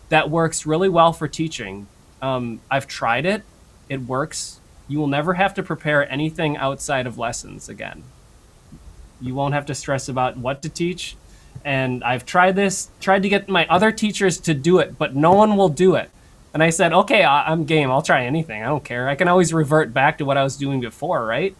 that works really well for teaching. I've tried it. It works. You will never have to prepare anything outside of lessons again. You won't have to stress about what to teach. And I've tried to get my other teachers to do it, but no one will do it. And I said, okay, I'm game. I'll try anything. I don't care. I can always revert back to what I was doing before, right?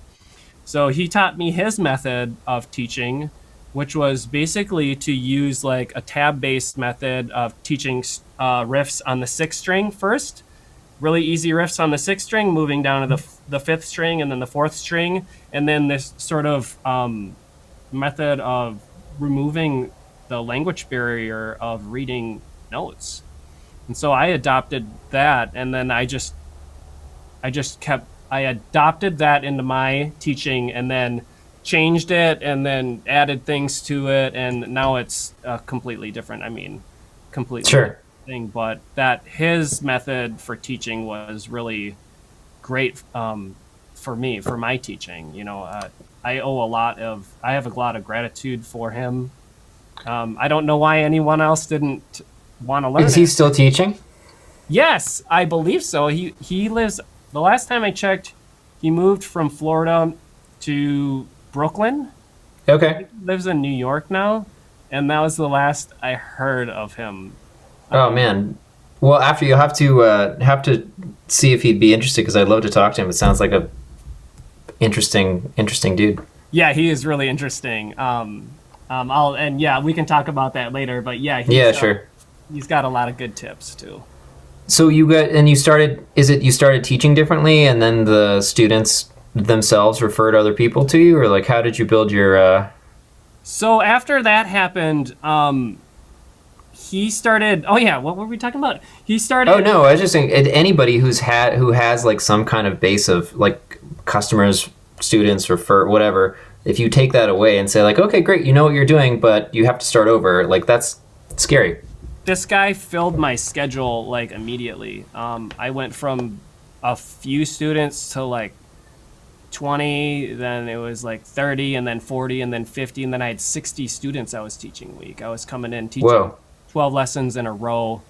So he taught me his method of teaching, which was basically to use like a tab-based method of teaching riffs on the 6th string first. Really easy riffs on the 6th string, moving down to the 5th string and then the 4th string. And then this sort of method of removing the language barrier of reading notes. And so I adopted that, and then I adopted that into my teaching, and then changed it, and then added things to it, and now it's completely different. Completely sure. different thing. But his method for teaching was really great for me, for my teaching. I have a lot of gratitude for him. I don't know why anyone else didn't want to learn. Is he still teaching? Yes, I believe so. He lives. The last time I checked, he moved from Florida to Brooklyn. Okay. He lives in New York now, and that was the last I heard of him. Oh man. Well, after you'll have to see if he'd be interested, because I'd love to talk to him. It sounds like a interesting dude. Yeah, he is really interesting. We can talk about that later. But yeah, sure. He's got a lot of good tips too. So you started teaching differently, and then the students themselves referred other people to you, or like how did you build your? So after that happened, he started. Oh yeah, what were we talking about? He started. Oh no, I was just saying anybody who has like some kind of base of like customers, students, refer whatever. If you take that away and say like, okay, great, you know what you're doing, but you have to start over. Like that's scary. This guy filled my schedule like immediately. I went from a few students to like 20, then it was like 30, and then 40, and then 50, and then I had 60 students I was teaching a week. I was coming in teaching Whoa. 12 lessons in a row,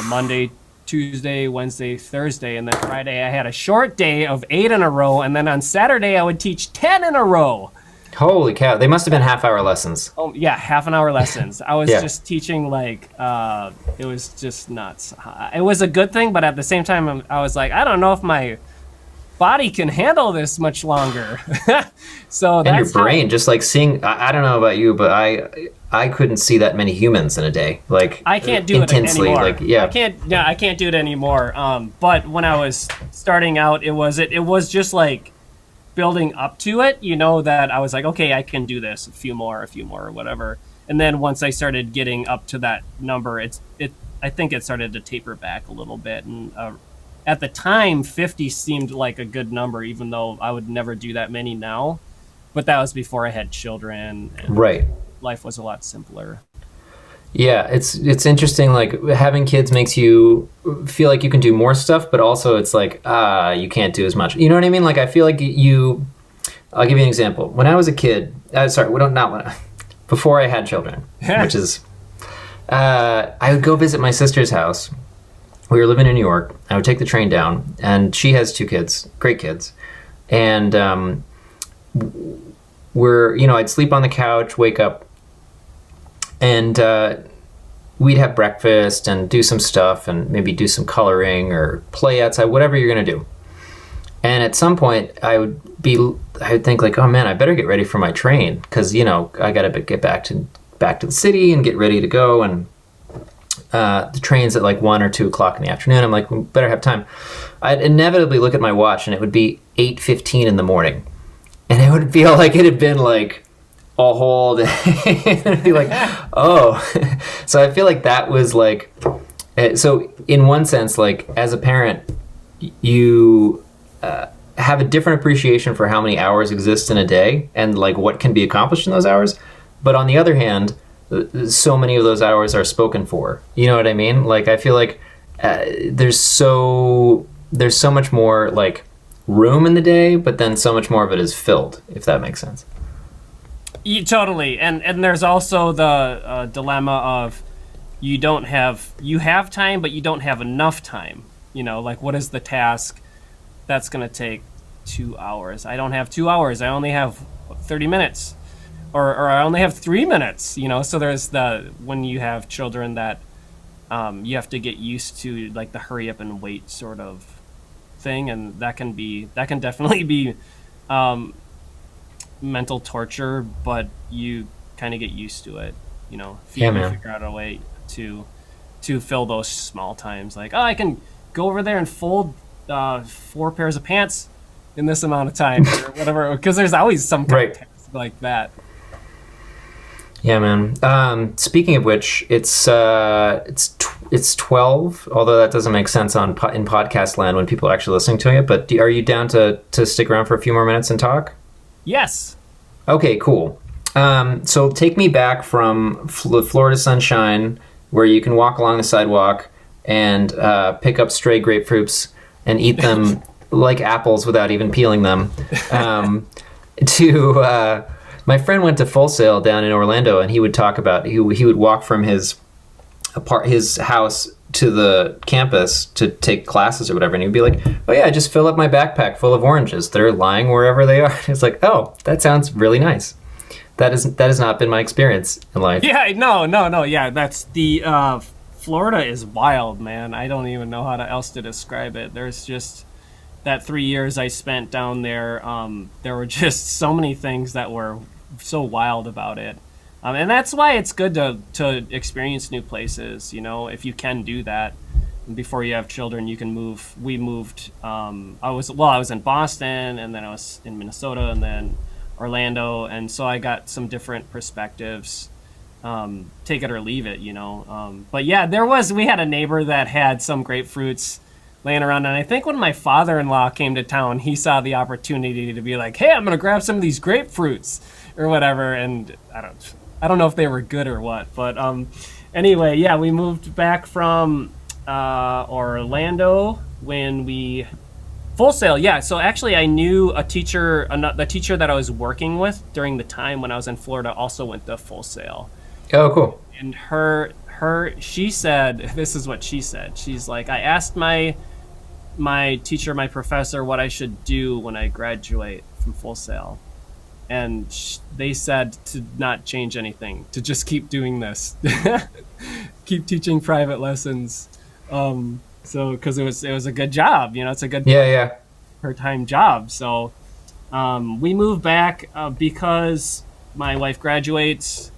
Monday, Tuesday, Wednesday, Thursday, and then Friday I had a short day of 8 in a row, and then on Saturday I would teach 10 in a row. Holy cow. They must have been half-hour lessons. Oh yeah, half-an-hour lessons. I was Yeah. just teaching like it was just nuts. It was a good thing, but at the same time, I was like, I don't know if my body can handle this much longer. So And that's your brain, just like seeing, I don't know about you, but I couldn't see that many humans in a day. Like, I can't do intensely, it anymore. like, yeah. I can't do it anymore. But when I was starting out, it was just like building up to it, you know, that I was like, okay, I can do this, a few more, or whatever. And then once I started getting up to that number, I think it started to taper back a little bit. And at the time, 50 seemed like a good number, even though I would never do that many now. But that was before I had children, and Right. life was a lot simpler. Yeah, it's interesting. Like, having kids makes you feel like you can do more stuff, but also it's like, you can't do as much. You know what I mean? Like, I feel like I'll give you an example. When I was a kid, before I had children, which is, I would go visit my sister's house. We were living in New York. I would take the train down, and she has 2 kids, great kids. And I'd sleep on the couch, wake up, and we'd have breakfast and do some stuff and maybe do some coloring or play outside, whatever you're going to do. And at some point, I would think like, oh man, I better get ready for my train, because, I got to get back to the city and get ready to go. And the train's at like 1 or 2 o'clock in the afternoon. I'm like, we better have time. I'd inevitably look at my watch, and it would be 8:15 in the morning. And it would feel like it had been like a whole day. It'd be like, oh. So I feel like that was like, so in one sense, like, as a parent, you have a different appreciation for how many hours exist in a day and like what can be accomplished in those hours. But on the other hand, so many of those hours are spoken for. You know what I mean? Like, I feel like there's so much more like room in the day, but then so much more of it is filled, if that makes sense. Totally. And there's also the dilemma of you have time, but you don't have enough time. Like, what is the task that's going to take 2 hours? I don't have 2 hours. I only have 30 minutes. Or I only have 3 minutes, So there's when you have children that you have to get used to, like, the hurry up and wait sort of thing, and that can definitely be mental torture, but you kind of get used to it, if you figure out a way to fill those small times. Like, oh, I can go over there and fold 4 pairs of pants in this amount of time, or whatever, because there's always some kind of task like that. Yeah, man. Speaking of which, it's 12, although that doesn't make sense in podcast land when people are actually listening to it. But are you down to stick around for a few more minutes and talk? Yes. Okay, cool. So take me back from Florida sunshine, where you can walk along the sidewalk and pick up stray grapefruits and eat them like apples without even peeling them, to... my friend went to Full Sail down in Orlando, and he would talk about he would walk from his house to the campus to take classes or whatever, and he'd be like, "Oh yeah, I just fill up my backpack full of oranges. They're lying wherever they are." It's like, "Oh, that sounds really nice." That has not been my experience in life. Yeah, no. Yeah, that's the Florida is wild, man. I don't even know how else to describe it. There's just that 3 years I spent down there. There were just so many things that were so wild about it, and that's why it's good to experience new places. If you can do that before you have children, you can move. We moved. I was in Boston, and then I was in Minnesota, and then Orlando, and so I got some different perspectives. Take it or leave it, But yeah, we had a neighbor that had some grapefruits laying around, and I think when my father-in-law came to town, he saw the opportunity to be like, "Hey, I'm gonna grab some of these grapefruits," or whatever, and I don't know if they were good or what, but anyway, yeah, we moved back from Orlando when we Full Sail. Yeah, so actually, I knew a teacher, the teacher that I was working with during the time when I was in Florida, also went to Full Sail, Oh, cool. and she said, this is what she said. She's like, I asked my teacher, my professor, what I should do when I graduate from Full Sail, and they said to not change anything, to just keep doing this, keep teaching private lessons. So because it was a good job, it's a good Yeah, yeah. part-time job. So we moved back because my wife graduates.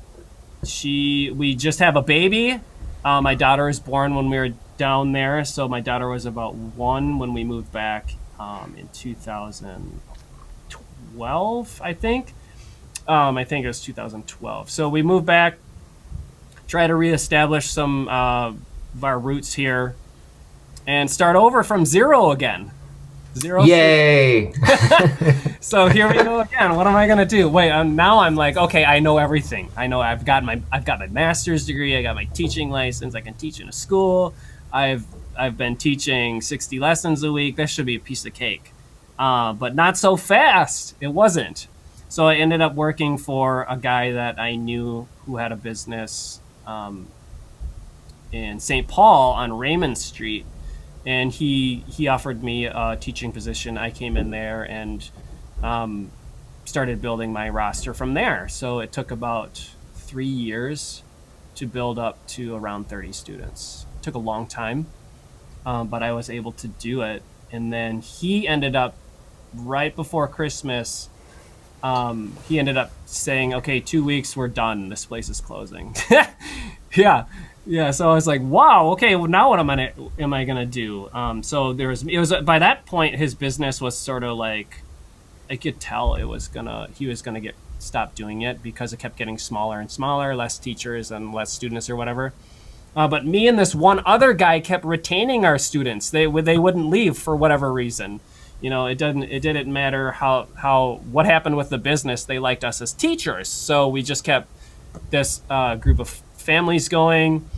We just have a baby. My daughter was born when we were down there, so my daughter was about 1 when we moved back in 2012, I think. I think it was 2012. So we moved back, try to reestablish some of our roots here, and start over from zero again. Zero. Yay! So here we go again. What am I gonna do? Wait, now I'm like, okay, I know everything. I know I've got my master's degree. I got my teaching license. I can teach in a school. I've been teaching 60 lessons a week. This should be a piece of cake, but not so fast. It wasn't. So I ended up working for a guy that I knew who had a business in St. Paul on Raymond Street, and he offered me a teaching position. I came in there and started building my roster from there. So it took about 3 years to build up to around 30 students. It took a long time, but I was able to do it. And then he ended up, right before Christmas, he ended up saying, okay, 2 weeks, we're done. This place is closing. Yeah. Yeah. So I was like, wow, okay, well, now what am I going to do? So it was, by that point, his business was sort of like, I could tell he was going to stop doing it because it kept getting smaller and smaller, less teachers and less students or whatever. But me and this one other guy kept retaining our students. They wouldn't leave for whatever reason. It didn't matter what happened with the business. They liked us as teachers. So we just kept this group of families going,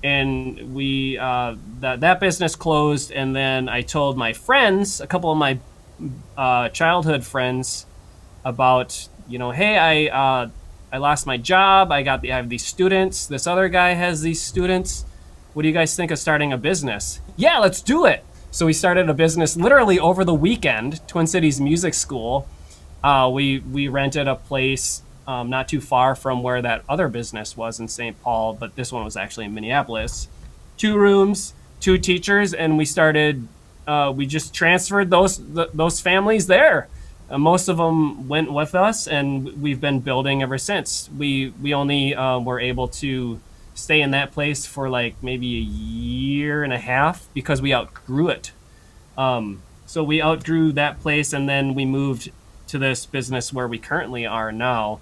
and we that business closed. And then I told my friends, a couple of my childhood friends, about, hey, I lost my job. I have these students. This other guy has these students. What do you guys think of starting a business? Yeah, let's do it. So we started a business literally over the weekend, Twin Cities Music School. We rented a place not too far from where that other business was in St. Paul, but this one was actually in Minneapolis. 2 rooms, 2 teachers, and we started. We just transferred those families there. Most of them went with us, and we've been building ever since. We only were able to stay in that place for like maybe a year and a half because we outgrew it. So we outgrew that place, and then we moved to this business where we currently are now.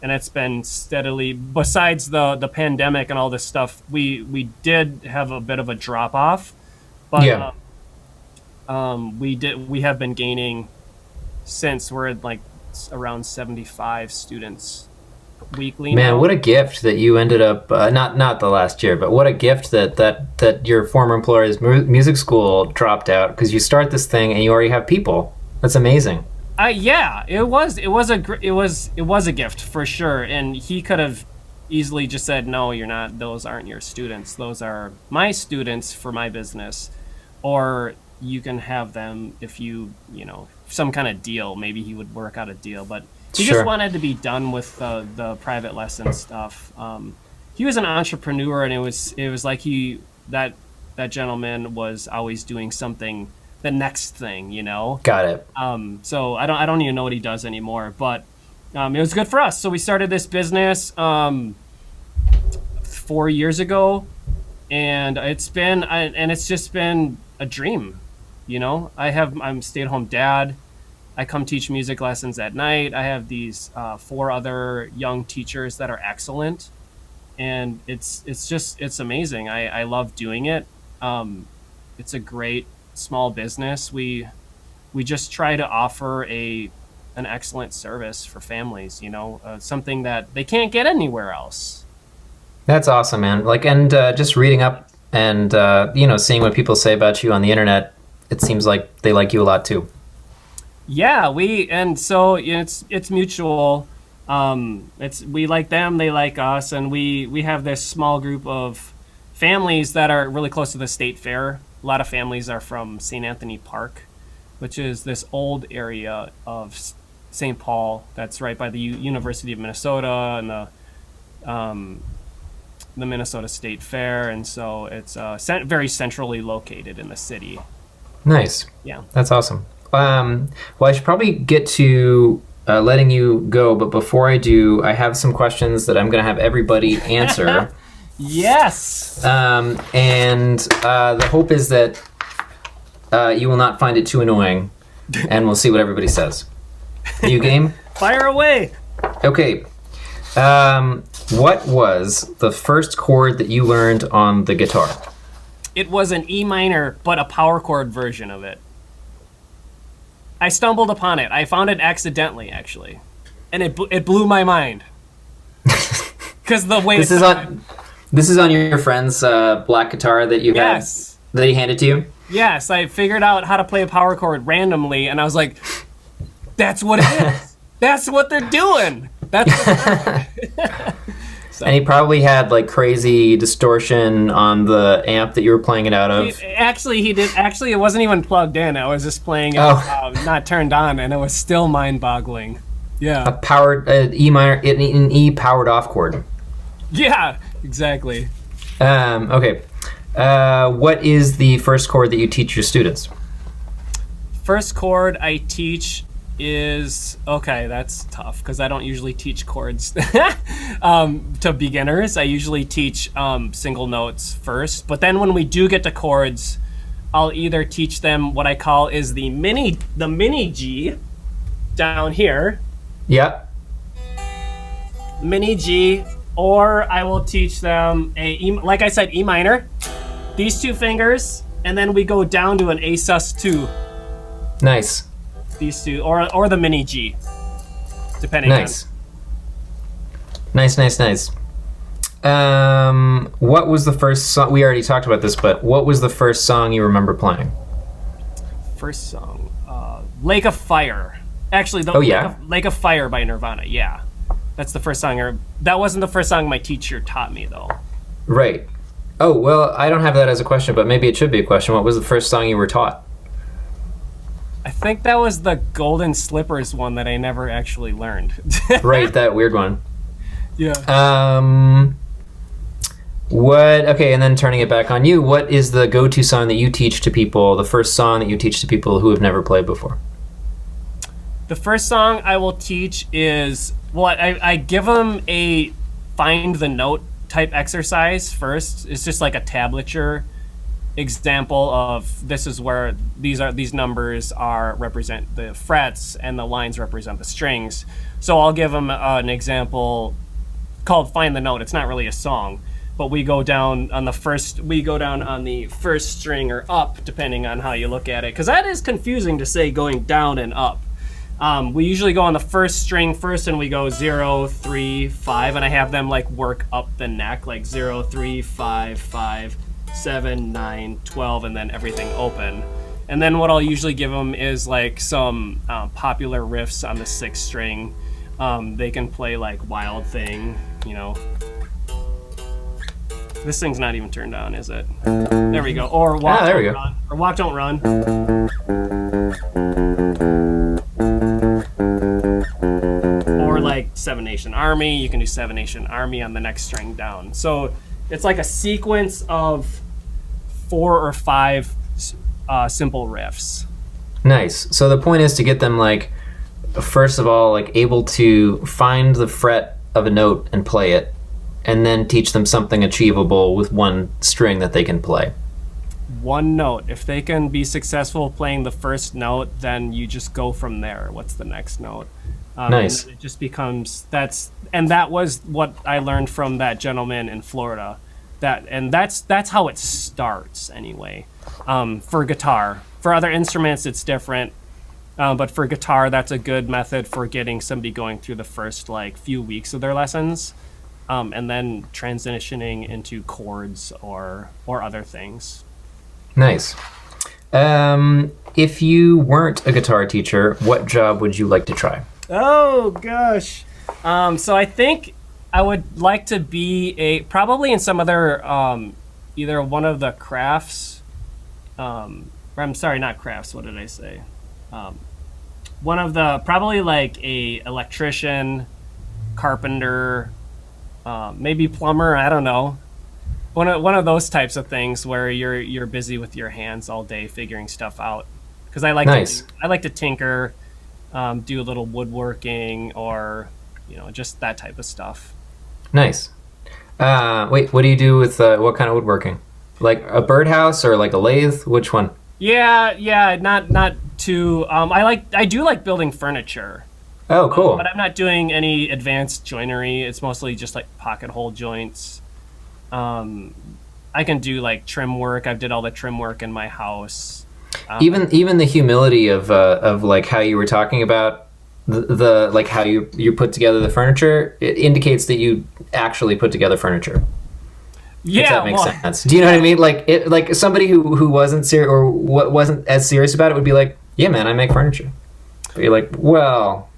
And it's been steadily, besides the pandemic and all this stuff, we did have a bit of a drop off, but Yeah. We have been gaining since. We're at like around 75 students weekly Man, now. what a gift that you ended up not the last year, but what a gift that your former employer's music school dropped out because you start this thing and you already have people. That's amazing. Yeah, it was a gift for sure, and he could have easily just said, no, you're not. Those aren't your students. Those are my students for my business, or you can have them if some kind of deal. Maybe he would work out a deal, but he Sure. just wanted to be done with the private lesson stuff. He was an entrepreneur, and it was like that gentleman was always doing something, the next thing. Got it. So I don't even know what he does anymore, but it was good for us. So we started this business 4 years ago, and it's just been a dream. I'm a stay-at-home dad. I come teach music lessons at night. I have these 4 other young teachers that are excellent, and it's amazing. I love doing it. It's a great small business. We just try to offer a an excellent service for families. Something that they can't get anywhere else. That's awesome, man. Like, and just reading up and seeing what people say about you on the internet, it seems like they like you a lot too. Yeah, so it's mutual. We like them, they like us, and we have this small group of families that are really close to the state fair. A lot of families are from St. Anthony Park, which is this old area of St. Paul that's right by the University of Minnesota and the Minnesota State Fair, and so it's very centrally located in the city. Nice. Yeah. That's awesome. Well, I should probably get to letting you go, but before I do, I have some questions that I'm going to have everybody answer. Yes! And the hope is that you will not find it too annoying, and we'll see what everybody says. Are you game? Fire away! Okay. What was the first chord that you learned on the guitar? It was an E minor, but a power chord version of it. I stumbled upon it. I found it accidentally, actually. And it blew my mind. Because the way this is on your friend's black guitar that you had, that he handed to you? Yes, I figured out how to play a power chord randomly, and I was like, that's what it is. That's what they're doing. So. And he probably had like crazy distortion on the amp that you were playing it out of. He did. Actually, it wasn't even plugged in. I was just playing it not turned on, and it was still mind-boggling. Yeah. A powered E minor, an E powered off chord. Yeah, exactly. Okay. What is the first chord that you teach your students? First chord I teach is, okay, that's tough because I don't usually teach chords to beginners. I usually teach single notes first, but then when we do get to chords, I'll either teach them what I call is the mini G down here. Yeah. Mini G, or I will teach them like I said, E minor, these two fingers, and then we go down to an A sus2. Nice. These two, or the mini G, depending. Nice. Nice. What was the first song? We already talked about this, but what was the first song you remember playing? First song, Lake of Fire. Actually, Lake of Fire by Nirvana. Yeah, that's the first song. That wasn't the first song my teacher taught me, though. Right. Oh, well, I don't have that as a question, but maybe it should be a question. What was the first song you were taught? I think that was the Golden Slippers one that I never actually learned. Right, that weird one. Yeah. Okay, and then turning it back on you, what is the go-to song that you teach to people, the first song that you teach to people who have never played before? The first song I will teach is, I give them a find the note type exercise first. It's just like a tablature example of this is where these numbers represent the frets and the lines represent the strings. So I'll give them an example called Find the Note. It's not really a song, but we go down on the first string or up, depending on how you look at it, because that is confusing to say going down and up. We usually go on the first string first, and we go 0, 3, 5, and I have them like work up the neck, like 0, 3, 5, 5, 7, 9, 12, and then everything open. And then what I'll usually give them is like some popular riffs on the 6th string. They can play like Wild Thing, This thing's not even turned on, is it? There we go. Or Walk Don't Run. Or Walk Don't Run. Or like Seven Nation Army. You can do Seven Nation Army on the next string down. So it's like a sequence of 4 or 5 simple riffs. Nice. So the point is to get them like, first of all, like able to find the fret of a note and play it, and then teach them something achievable with one string that they can play. One note. If they can be successful playing the first note, then you just go from there. What's the next note? Nice. And it just becomes that was what I learned from that gentleman in Florida. That's how it starts anyway. For guitar, for other instruments, it's different. But for guitar, that's a good method for getting somebody going through the first like few weeks of their lessons, and then transitioning into chords or other things. Nice. If you weren't a guitar teacher, what job would you like to try? Oh gosh. So I think I would like to be probably in some other either one of the crafts. Or I'm sorry, not crafts. What did I say? One of the probably like a electrician, carpenter, maybe plumber. I don't know. One of those types of things where you're busy with your hands all day figuring stuff out. Because I like to tinker, do a little woodworking, or just that type of stuff. Nice. Wait, what do you do with what kind of woodworking? Like a birdhouse or like a lathe? Which one? Yeah, not too. I do like building furniture. Oh, cool. But I'm not doing any advanced joinery. It's mostly just like pocket hole joints. I can do like trim work. I've did all the trim work in my house. Even the humility of like how you were talking about the like how you put together the furniture, it indicates that you actually put together furniture. Yeah, if that makes sense. Do you know what I mean? Like somebody who wasn't serious or wasn't as serious about it would be like, yeah, man, I make furniture. But you're like, well.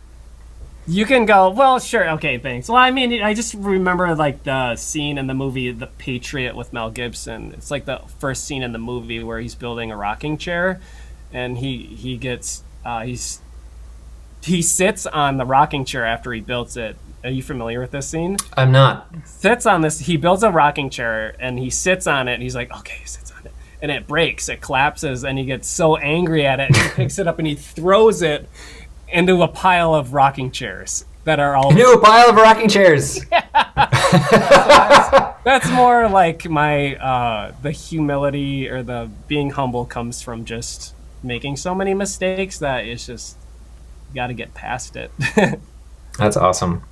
You can go, well, sure, okay, thanks. Well, I mean, I just remember like the scene in the movie The Patriot with Mel Gibson. It's like the first scene in the movie where he's building a rocking chair, and he gets he sits on the rocking chair after he builds it. Are you familiar with this scene? I'm not. He builds a rocking chair and he sits on it and he's like, okay, he sits on it. And it breaks, it collapses, and he gets so angry at it, he picks it up and he throws it into a pile of rocking chairs that are all... Into a pile of rocking chairs! That's more like my, the humility or the being humble comes from just making so many mistakes that it's just, you gotta get past it. That's awesome.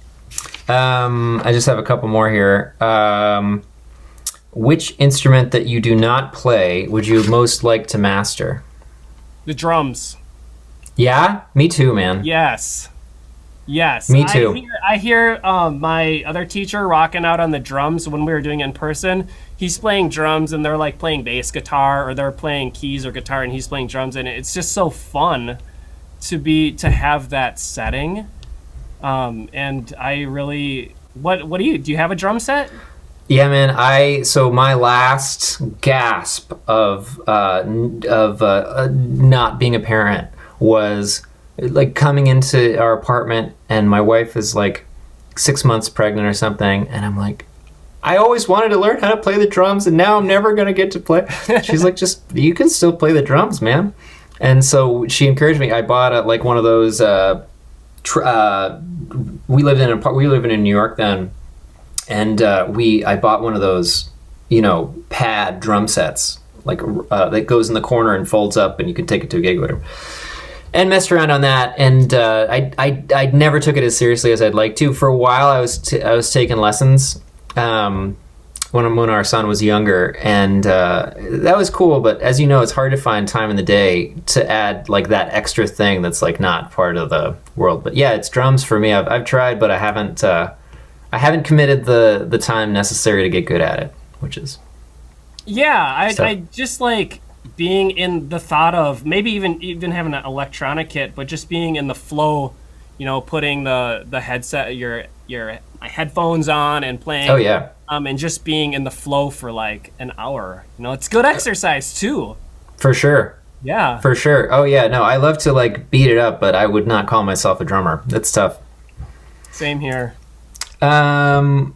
I just have a couple more here. Which instrument that you do not play would you most like to master? The drums. Yeah? Me too, man. Yes. Me too. I hear my other teacher rocking out on the drums when we were doing it in person. He's playing drums and they're like playing bass guitar, or they're playing keys or guitar and he's playing drums, and it's just so fun to have that setting. And I really, what do you have a drum set? Yeah, man. So my last gasp of not being a parent was like coming into our apartment, and my wife is like 6 months pregnant or something, and I'm like, I always wanted to learn how to play the drums, and now I'm never gonna get to play. She's like, you can still play the drums, man. And so she encouraged me. I bought one of those. We lived in New York then, and I bought one of those, pad drum sets, that goes in the corner and folds up, and you can take it to a gig or whatever. And messed around on that, and I never took it as seriously as I'd like to. For a while, I was taking lessons when our son was younger, and that was cool. But as you know, it's hard to find time in the day to add like that extra thing that's like not part of the world. But yeah, it's drums for me. I've tried, but I haven't committed the time necessary to get good at it, which is I just like being in the thought of maybe even having an electronic kit, but just being in the flow, putting the headset, your headphones on and playing. Oh yeah. And just being in the flow for like an hour. It's good exercise too. For sure. Yeah. For sure. Oh yeah. No, I love to like beat it up, but I would not call myself a drummer. It's tough. Same here. Also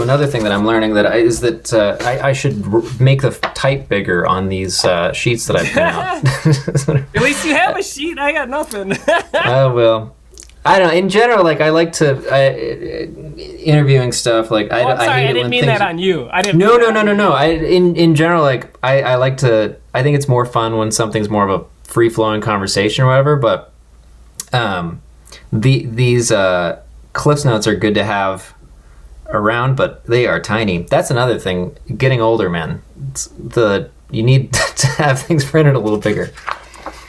another thing that I'm learning is that I should make the type bigger on these sheets that I print out. At least you have a sheet. I got nothing. Oh well, I don't know. In general, like I like to interviewing stuff. Like I'm sorry, I didn't mean that on you. I didn't. No. In general, like I like to. I think it's more fun when something's more of a free flowing conversation or whatever. But these Cliff's Notes are good to have around, but they are tiny. That's another thing. Getting older, man. You need to have things printed a little bigger.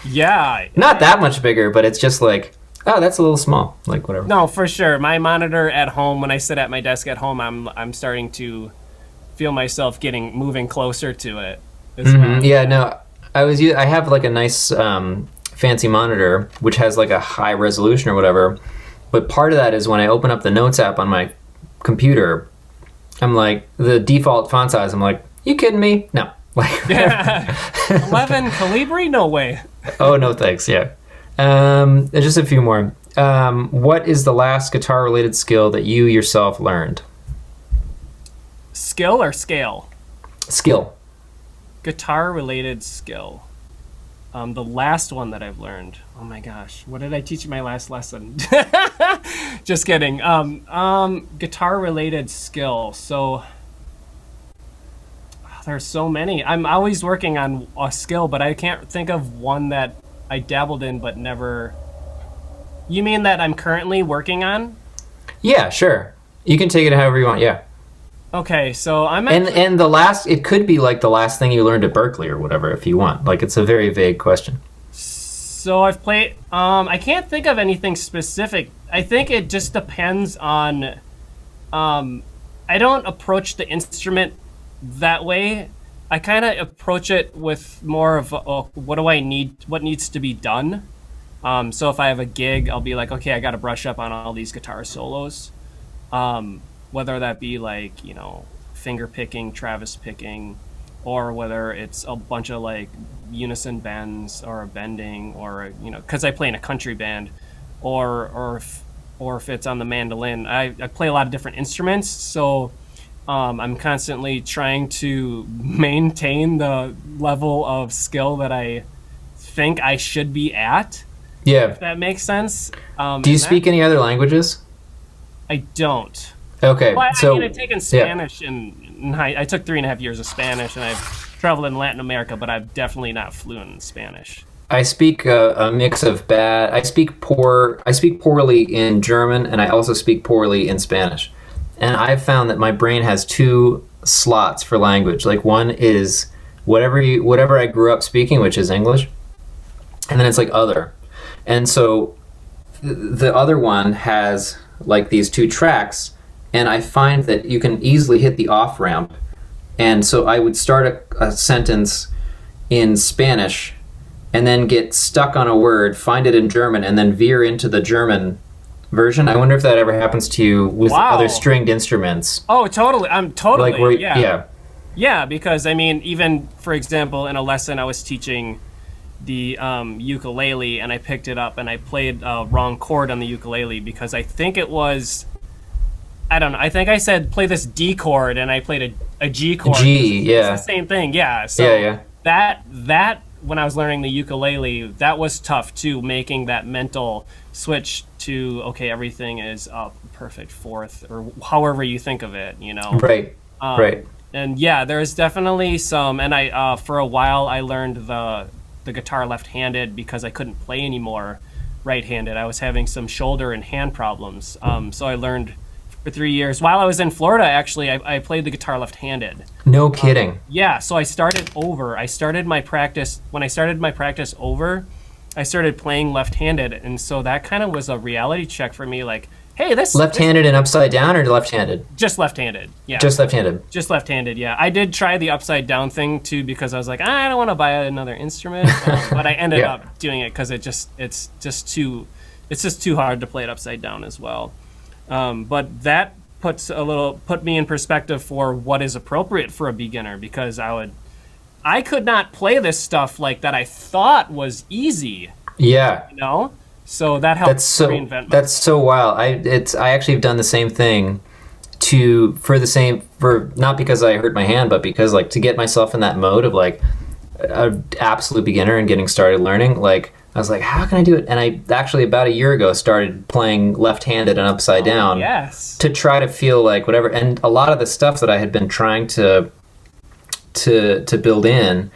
Yeah. Not that much bigger, but it's just like, oh, that's a little small. Like whatever. No, for sure. My monitor at home, when I sit at my desk at home, I'm starting to feel myself moving closer to it as well. Yeah, no, I have like a nice fancy monitor which has like a high resolution or whatever. But part of that is when I open up the Notes app on my computer, I'm like, the default font size, I'm like, you kidding me? No. Like, Yeah. 11 Calibri? No way. oh, no thanks, yeah. Just a few more. What is the last guitar-related skill that you yourself learned? Skill or scale? Skill. Guitar-related skill. The last one that I've learned. Oh my gosh, what did I teach in my last lesson? Just kidding. Guitar-related skill. So there's so many. I'm always working on a skill, but I can't think of one that I dabbled in but never. You mean that I'm currently working on? Yeah, sure. You can take it however you want. Yeah. Okay, so I'm And the last, it could be like the last thing you learned at Berklee or whatever, if you want. Like, it's a very vague question. So I've played. I can't think of anything specific. I think it just depends on. I don't approach the instrument that way. I kind of approach it with more of what do I need? What needs to be done? So if I have a gig, I'll be like, okay, I got to brush up on all these guitar solos. Whether that be like, finger picking, Travis picking, or whether it's a bunch of like unison bends or a bending, or because I play in a country band, or if it's on the mandolin. I play a lot of different instruments, so I'm constantly trying to maintain the level of skill that I think I should be at. Yeah. If that makes sense. Do you speak any other languages? I don't. Okay, Well, so I've taken Spanish in high. I took 3.5 years of Spanish, and I've traveled in Latin America, but I'm definitely not fluent in Spanish. I speak a mix of bad. I speak poorly in German, and I also speak poorly in Spanish. And I've found that my brain has two slots for language. Like, one is whatever I grew up speaking, which is English, and then it's like other. And so the other one has like these two tracks. And I find that you can easily hit the off ramp. And so I would start a sentence in Spanish and then get stuck on a word, find it in German, and then veer into the German version. I wonder if that ever happens to you with other stringed instruments. Oh, totally. I'm totally. Like yeah. Yeah, because I mean, even for example, in a lesson I was teaching the ukulele, and I picked it up and I played a wrong chord on the ukulele because I think it was. I don't know. I think I said play this D chord, and I played a G chord. G, yeah. It's the same thing, yeah. So yeah. that when I was learning the ukulele, that was tough too, making that mental switch to okay, everything is up perfect fourth, or however you think of it, Right. Right. And yeah, there's definitely some. And I for a while I learned the guitar left-handed because I couldn't play anymore right-handed. I was having some shoulder and hand problems. So I learned. For 3 years. While I was in Florida, actually, I played the guitar left-handed. No kidding. Yeah, so I started over. When I started my practice over, I started playing left-handed, and so that kind of was a reality check for me, like, hey, this... Left-handed and upside down, or left-handed? Just left-handed, yeah. Just left-handed? Just left-handed, yeah. I did try the upside-down thing, too, because I was like, I don't want to buy another instrument, but I ended up doing it because it's just too hard to play it upside down as well. But that put me in perspective for what is appropriate for a beginner, because I could not play this stuff like that I thought was easy. Yeah. So that helped reinvent myself. That's so wild. I actually have done the same thing for not because I hurt my hand, but because like to get myself in that mode of like an absolute beginner and getting started learning, like I was like, how can I do it? And I actually about a year ago started playing left-handed and upside down to try to feel like whatever. And a lot of the stuff that I had been trying to build in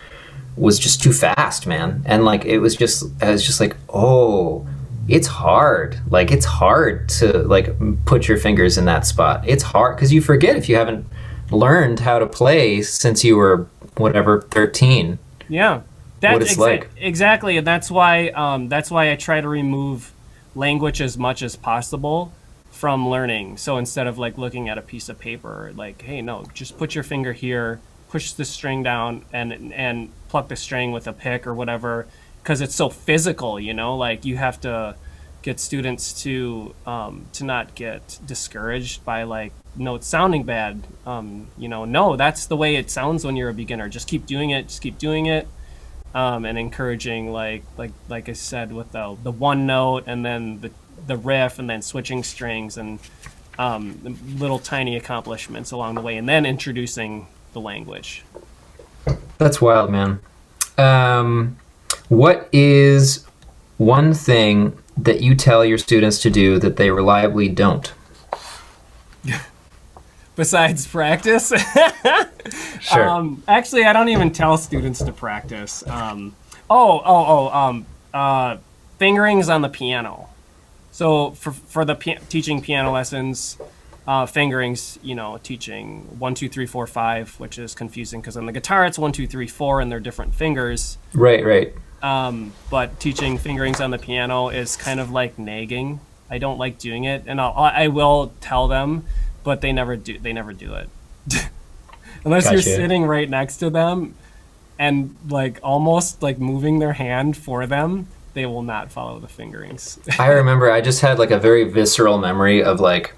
was just too fast, man. And like I was just like, oh, it's hard. Like it's hard to like put your fingers in that spot. It's hard because you forget if you haven't learned how to play since you were whatever 13. Yeah. what it's like. Exactly, and that's why I try to remove language as much as possible from learning. So instead of like looking at a piece of paper, like, hey, no, just put your finger here, push the string down, and pluck the string with a pick or whatever, because it's so physical, you know. Like you have to get students to not get discouraged by like notes sounding bad. You know, no, that's the way it sounds when you're a beginner. Just keep doing it. Just keep doing it. And encouraging like I said with the one note and then the riff and then switching strings and little tiny accomplishments along the way, and then introducing the language. That's wild, man. What is one thing that you tell your students to do that they reliably don't? Besides practice? Sure. Actually, I don't even tell students to practice. Fingerings on the piano. So for the teaching piano lessons, fingerings, you know, teaching 1, 2, 3, 4, 5, which is confusing because on the guitar it's 1, 2, 3, 4, and they're different fingers. Right. But teaching fingerings on the piano is kind of like nagging. I don't like doing it, and I will tell them, but they never do. They never do it. Unless Gotcha. You're sitting right next to them and like almost like moving their hand for them, they will not follow the fingerings. I remember I just had like a very visceral memory of like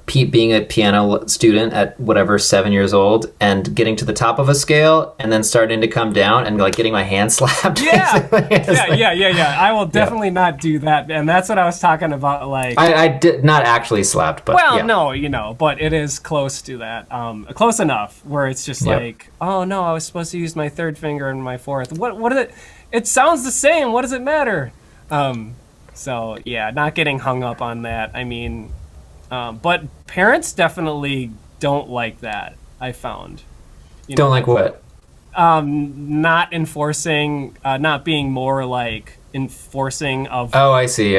being a piano student at whatever 7 years old and getting to the top of a scale and then starting to come down and like getting my hand slapped. Yeah. I will definitely not do that, and that's what I was talking about. Like I did not actually slapped, but no, you know, but it is close to that, close enough where it's just like, oh no, I was supposed to use my third finger and my fourth. What is it? It sounds the same. What does it matter? So yeah, not getting hung up on that. I mean. But parents definitely don't like that, I found. Don't like what? Not enforcing, not being more like enforcing of... Oh, I see.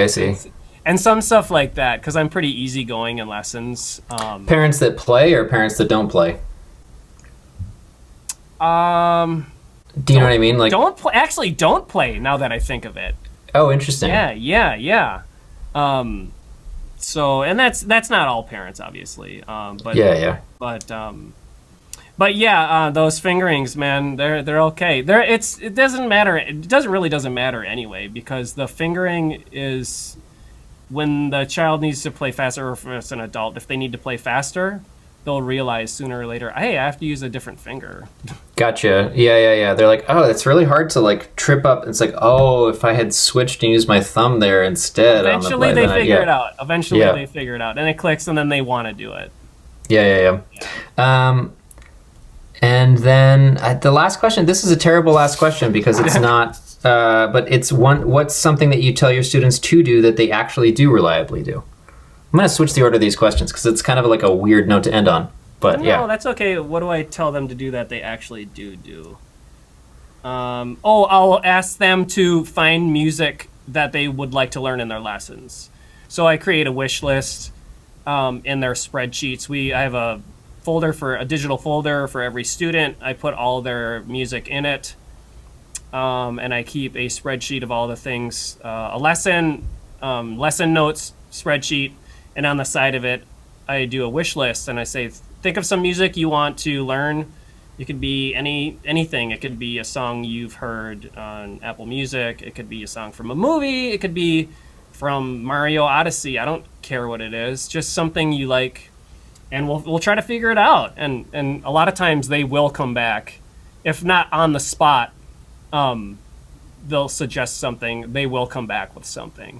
And some stuff like that, because I'm pretty easygoing in lessons. Parents that play or parents that don't play? Do you know what I mean? Like, don't play. Actually, don't play, now that I think of it. Oh, interesting. Yeah. So, and that's not all parents, obviously. But yeah, those fingerings, man, they're okay. It doesn't matter. It doesn't matter anyway, because the fingering is when the child needs to play faster, or if it's an adult, if they need to play faster, they'll realize sooner or later, hey, I have to use a different finger. Gotcha. Yeah. They're like, oh, it's really hard to like trip up. It's like, oh, if I had switched and used my thumb there instead. Eventually they figure it out. They figure it out, and it clicks, and then they want to do it. Yeah. And then the last question. This is a terrible last question because it's not. But it's one. What's something that you tell your students to do that they actually do reliably do? I'm going to switch the order of these questions because it's kind of like a weird note to end on. But no, that's okay. What do I tell them to do that they actually do? I'll ask them to find music that they would like to learn in their lessons. So I create a wish list in their spreadsheets. I have a digital folder for every student. I put all their music in it, and I keep a spreadsheet of all the things, a lesson notes spreadsheet. And on the side of it, I do a wish list, and I say, think of some music you want to learn. It could be anything. It could be a song you've heard on Apple Music. It could be a song from a movie. It could be from Mario Odyssey. I don't care what it is. Just something you like, and we'll try to figure it out. And a lot of times they will come back, if not on the spot. They'll suggest something. They will come back with something.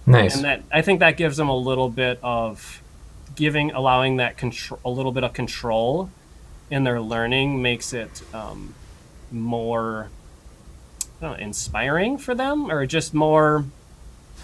Nice. And I think that gives them a little bit of allowing that a little bit of control in their learning, makes it more inspiring for them, or just more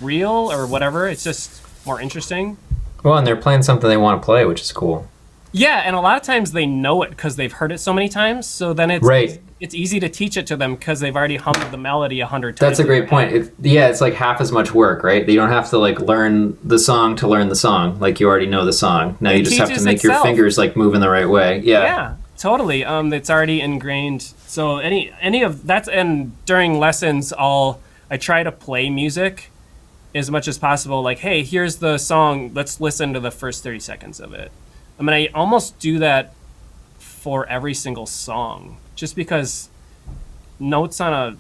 real, or whatever. It's just more interesting. Well, and they're playing something they want to play, which is cool. Yeah, and a lot of times they know it because they've heard it so many times. So then it's easy to teach it to them because they've already hummed the melody 100 times. That's a great point. It's like half as much work, right? You don't have to like learn the song to learn the song. Like you already know the song. Now you just have to make your fingers like move in the right way. Yeah. totally. It's already ingrained. So any of that's, and during lessons, I try to play music as much as possible. Like, hey, here's the song. Let's listen to the first 30 seconds of it. I mean, I almost do that for every single song, just because notes on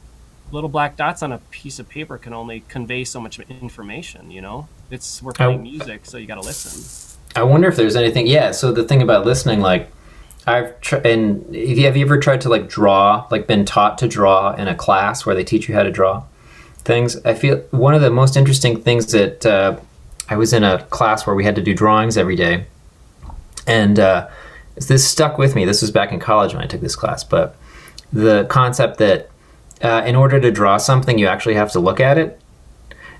little black dots on a piece of paper can only convey so much information. We're playing music, so you got to listen. I wonder if there's anything. Yeah. So the thing about listening, like, have you ever tried to like draw, like been taught to draw in a class where they teach you how to draw things? I feel one of the most interesting things that I was in a class where we had to do drawings every day, and this stuck with me. This was back in college when I took this class, but the concept that in order to draw something, you actually have to look at it.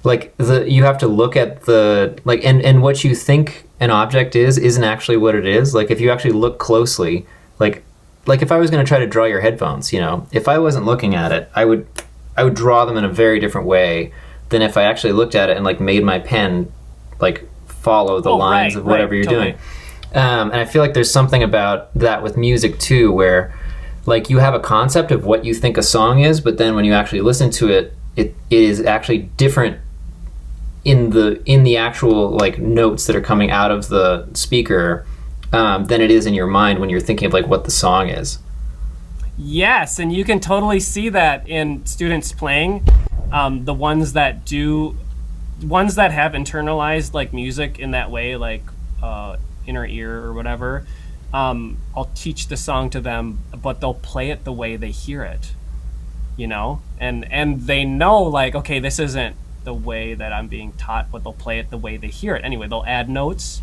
Like you have to look at and what you think an object isn't actually what it is. Like if you actually look closely, like if I was going to try to draw your headphones, if I wasn't looking at it, I would draw them in a very different way than if I actually looked at it and like made my pen like follow the lines of whatever you're totally doing. And I feel like there's something about that with music too, where like you have a concept of what you think a song is, but then when you actually listen to it, it is actually different in the actual like notes that are coming out of the speaker than it is in your mind when you're thinking of like what the song is. Yes, and you can totally see that in students playing. The ones that have internalized like music in that way, like inner ear or whatever, I'll teach the song to them, but they'll play it the way they hear it, and they know like, okay, this isn't the way that I'm being taught, but they'll play it the way they hear it. Anyway, they'll add notes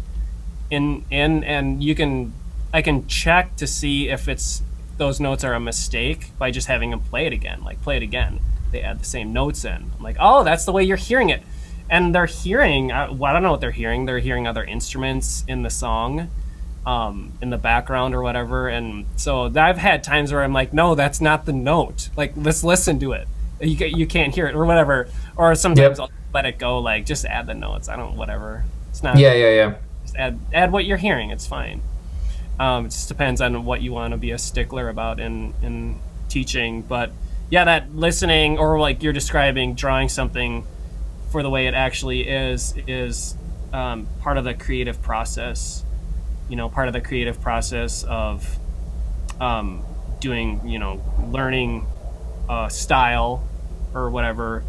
in and I can check to see if those notes are a mistake by just having them play it again. Like, play it again. They add the same notes in. I'm like, oh, that's the way you're hearing it. And they're hearing, I don't know what they're hearing. They're hearing other instruments in the song, in the background or whatever. And so I've had times where I'm like, no, that's not the note. Like, let's listen to it. You can't hear it or whatever. Or sometimes I'll let it go, like, just add the notes. Whatever. It's not. Yeah. Just add what you're hearing. It's fine. It just depends on what you want to be a stickler about in teaching. But yeah, that listening, or like you're describing, drawing something for the way it actually is part of the creative process. Part of the creative process of doing, learning style or whatever,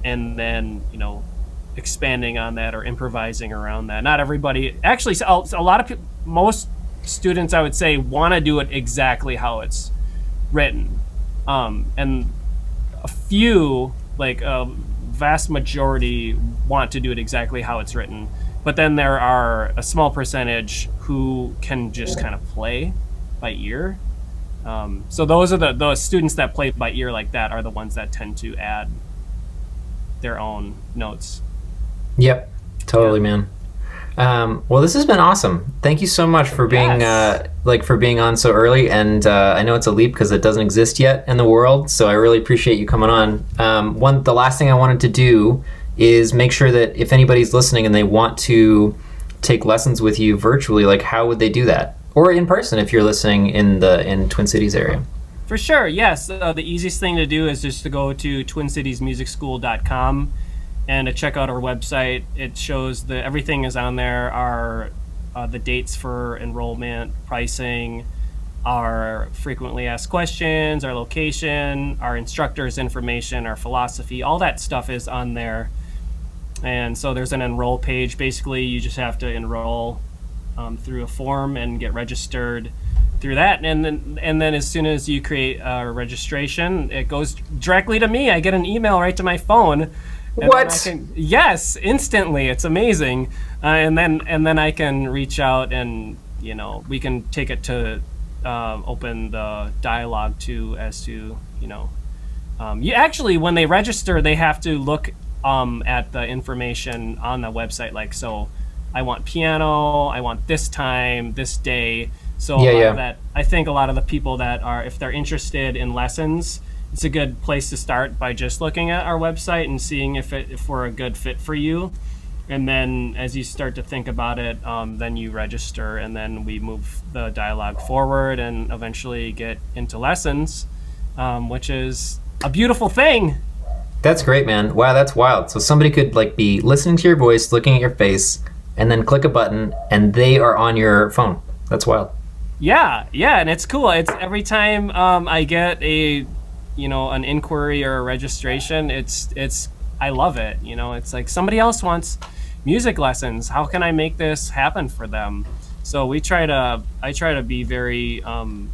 and then expanding on that or improvising around that. Not everybody actually, a lot of people, most students I would say want to do it exactly how it's written, and a few, like a vast majority, want to do it exactly how it's written, but then there are a small percentage who can just kind of play by ear. So those are the students that play by ear like that are the ones that tend to add their own notes. Yep, totally, man. Well, this has been awesome. Thank you so much for being for being on so early. And I know it's a leap because it doesn't exist yet in the world. So I really appreciate you coming on. The last thing I wanted to do is make sure that if anybody's listening and they want to take lessons with you virtually, like, how would they do that? Or in person if you're listening in Twin Cities area. For sure, yes. The easiest thing to do is just to go to twincitiesmusicschool.com and to check out our website. It shows everything is on there. Our the dates for enrollment, pricing, our frequently asked questions, our location, our instructors' information, our philosophy, all that stuff is on there. And so there's an enroll page. Basically, you just have to enroll through a form and get registered through that, and then as soon as you create a registration, it goes directly to me. I get an email right to my phone. What? Yes, instantly. It's amazing. And then I can reach out and we can take it to open the dialogue as to you actually, when they register, they have to look at the information on the website, like, so I want piano, I want this time, this day. So a lot of that, I think a lot of the people that are, if they're interested in lessons, it's a good place to start by just looking at our website and seeing if we're a good fit for you. And then as you start to think about it, then you register, and then we move the dialogue forward and eventually get into lessons, which is a beautiful thing. That's great, man. Wow, that's wild. So somebody could like be listening to your voice, looking at your face, and then click a button, and they are on your phone. That's wild. Yeah, and it's cool. It's every time I get an inquiry or a registration, it's I love it. It's like somebody else wants music lessons. How can I make this happen for them? So I try to be very on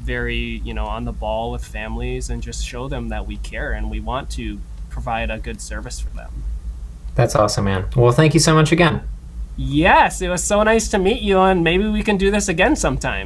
the ball with families and just show them that we care and we want to provide a good service for them. That's awesome, man. Well, thank you so much again. Yes, it was so nice to meet you, and maybe we can do this again sometime.